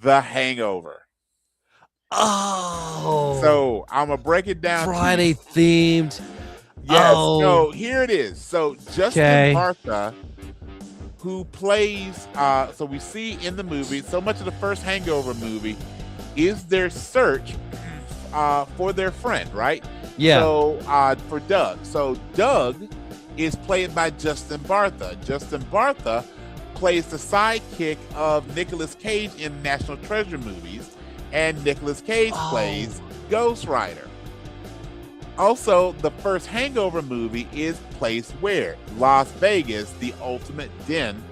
The Hangover. Oh, So I'm gonna break it down. Friday themed. Yes. Oh, So here it is. So Justin okay. Bartha, who plays, so we see in the movie, so much of the first Hangover movie is their search for their friend, right? Yeah. So for Doug. So Doug is played by Justin Bartha. Justin Bartha plays the sidekick of Nicolas Cage in National Treasure movies, and Nicolas Cage plays Ghost Rider. Also, the first Hangover movie is placed where? Las Vegas, the ultimate den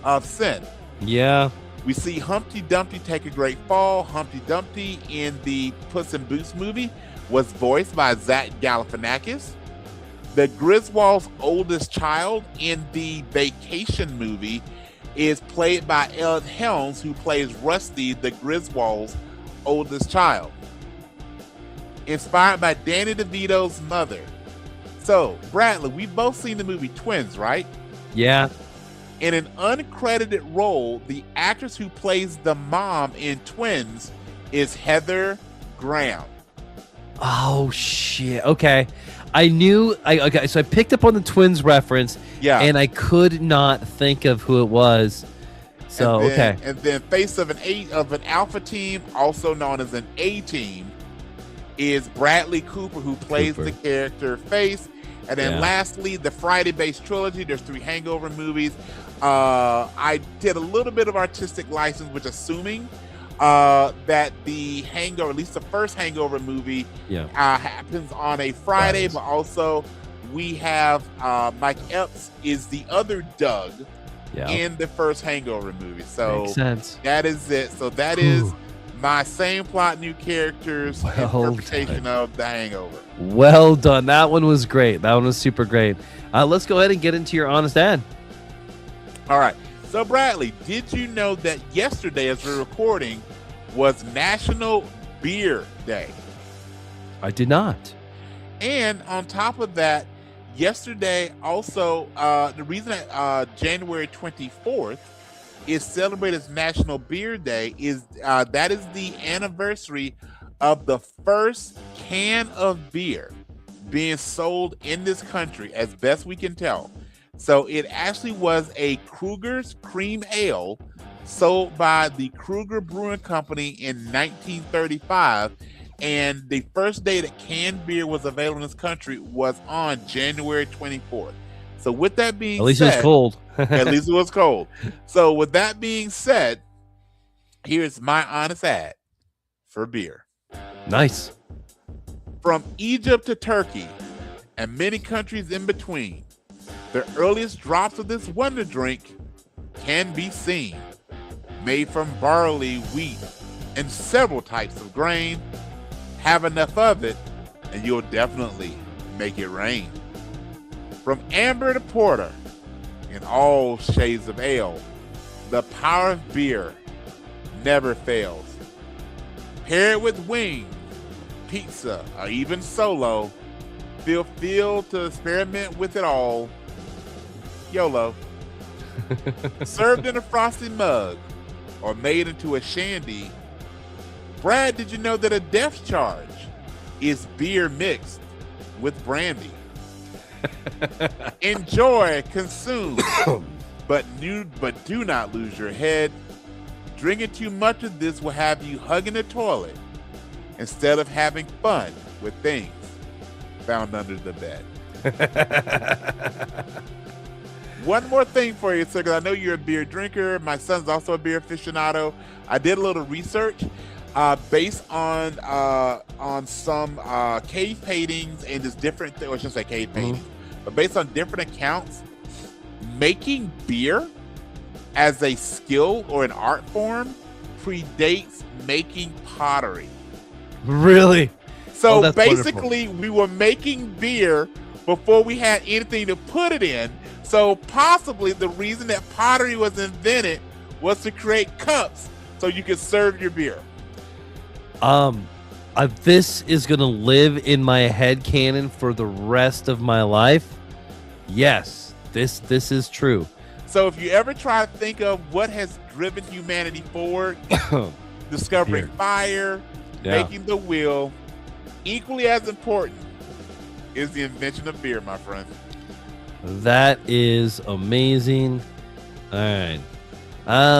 of sin. Yeah. We see Humpty Dumpty take a great fall. Humpty Dumpty in the Puss in Boots movie was voiced by Zach Galifianakis. The Griswold's oldest child in the Vacation movie is played by Ed Helms, who plays Rusty, the Griswold's oldest child. Inspired by Danny DeVito's mother. So, Bradley, we've both seen the movie Twins, right? Yeah. In an uncredited role, the actress who plays the mom in Twins is Heather Graham. Oh shit. Okay. I knew okay, so I picked up on the Twins reference, and I could not think of who it was. So and then face of an alpha team, also known as an A team, is Bradley Cooper, who plays the character Face. And then lastly, the Friday-based trilogy. There's 3 Hangover movies. I did a little bit of artistic license, which assuming that the Hangover, at least the first Hangover movie, happens on a Friday, but also we have Mike Epps is the other Doug in the first Hangover movie. So makes sense. That is it. So that is my same plot, new characters interpretation of the Hangover. Well done. That one was great. That one was super great. Let's go ahead and get into your honest ad. All right. So, Bradley, did you know that yesterday, as we're recording, was National Beer Day? I did not. And on top of that, yesterday also, the reason that January 24th is celebrated as National Beer Day is that is the anniversary of the first can of beer being sold in this country, as best we can tell. So it actually was a Kruger's Cream Ale sold by the Kruger Brewing Company in 1935. And the first day that canned beer was available in this country was on January 24th. So with that being said... At least it was cold. At least it was cold. So with that being said, here's my honest ad for beer. Nice. From Egypt to Turkey and many countries in between, the earliest drops of this wonder drink can be seen. Made from barley, wheat, and several types of grain. Have enough of it, and you'll definitely make it rain. From amber to porter, in all shades of ale, the power of beer never fails. Pair it with wings, pizza, or even solo. Feel free to experiment with it all. YOLO. Served in a frosty mug or made into a shandy. Brad, did you know that a depth charge is beer mixed with brandy? Enjoy, consume, but do not lose your head. Drinking too much of this will have you hugging the toilet instead of having fun with things found under the bed. One more thing for you, sir, because I know you're a beer drinker. My son's also a beer aficionado. I did a little research based on some cave paintings and just different, or I shouldn't say cave paintings, but based on different accounts, making beer as a skill or an art form predates making pottery. Really? So basically, wonderful. We were making beer before we had anything to put it in. So possibly the reason that pottery was invented was to create cups so you could serve your beer. This is gonna live in my head canon for the rest of my life. Yes, this is true. So if you ever try to think of what has driven humanity forward, discovering fire, making the wheel. Equally as important is the invention of beer, my friend. That is amazing. All right.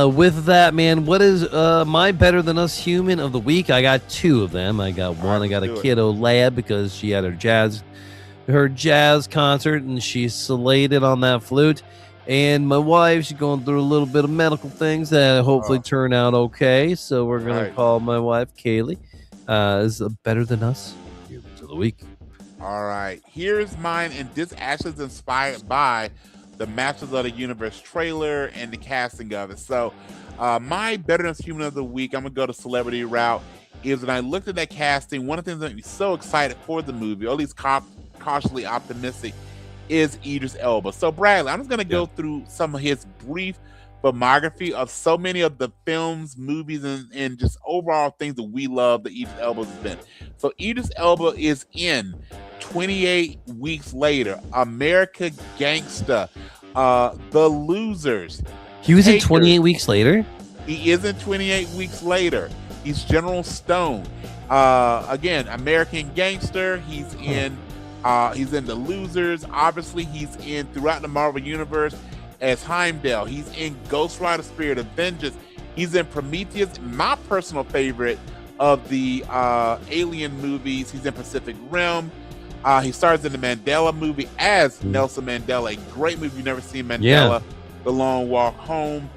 With that, man, what is my better than us human of the week? I got two of them. I got one. I got a kiddo lab because she had her jazz concert and she slated on that flute. And my wife, she's going through a little bit of medical things that hopefully turn out okay. So we're gonna call my wife Kaylee. Is a better than us humans of the week. All right, here's mine, and this actually is inspired by the Masters of the Universe trailer and the casting of it. So my Better Than Us Human of the Week, I'm going to go the celebrity route, is when I looked at that casting, one of the things that made me so excited for the movie, or at least cautiously optimistic, is Idris Elba. So Bradley, I'm just going to go through some of his brief filmography of so many of the films, movies, and just overall things that we love that Idris Elba's been. So Idris Elba is in 28 Weeks Later, America Gangsta, The Losers. He was in 28 Weeks Later? He is in 28 Weeks Later. He's General Stone. Again, American Gangster. He's in The Losers. Obviously, he's in throughout the Marvel Universe as Heimdall. He's in Ghost Rider Spirit of Vengeance. He's in Prometheus, my personal favorite of the Alien movies. He's in Pacific Rim. He stars in the Mandela movie as Nelson Mandela, a great movie you've never seen, Mandela, The Long Walk Home.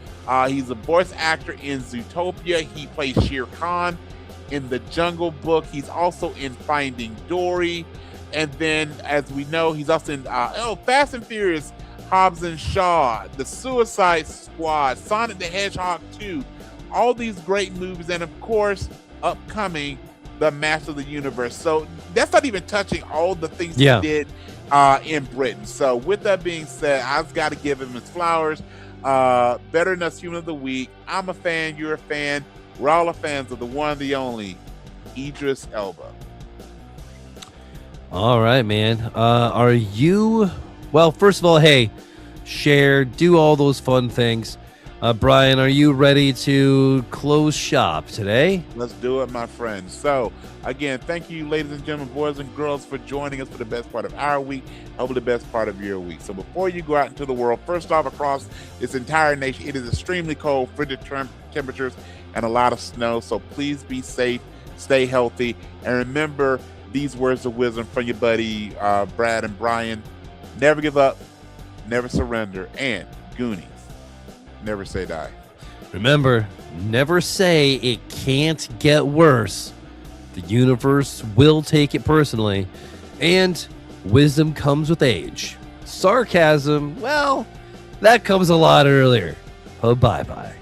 He's a voice actor in Zootopia. He plays Shere Khan in The Jungle Book. He's also in Finding Dory. And then, as we know, he's also in Fast and Furious, Hobbs and Shaw, The Suicide Squad, Sonic the Hedgehog 2, all these great movies, and of course, upcoming The Master of the Universe. So that's not even touching all the things he did in Britain. So with that being said, I've got to give him his flowers. Better Than Us Human of the Week. I'm a fan, you're a fan. We're all a fans of the one, the only, Idris Elba. All right, man. Are you... Well, first of all, hey, share, do all those fun things. Brian, are you ready to close shop today? Let's do it, my friend. So, again, thank you, ladies and gentlemen, boys and girls, for joining us for the best part of our week, over the best part of your week. So before you go out into the world, first off, across this entire nation, it is extremely cold, frigid temperatures, and a lot of snow. So please be safe, stay healthy, and remember these words of wisdom from your buddy, Brad and Brian. Never give up, never surrender, and Goonies, never say die. Remember, never say it can't get worse. The universe will take it personally, and wisdom comes with age. Sarcasm, well, that comes a lot earlier. Bye-bye.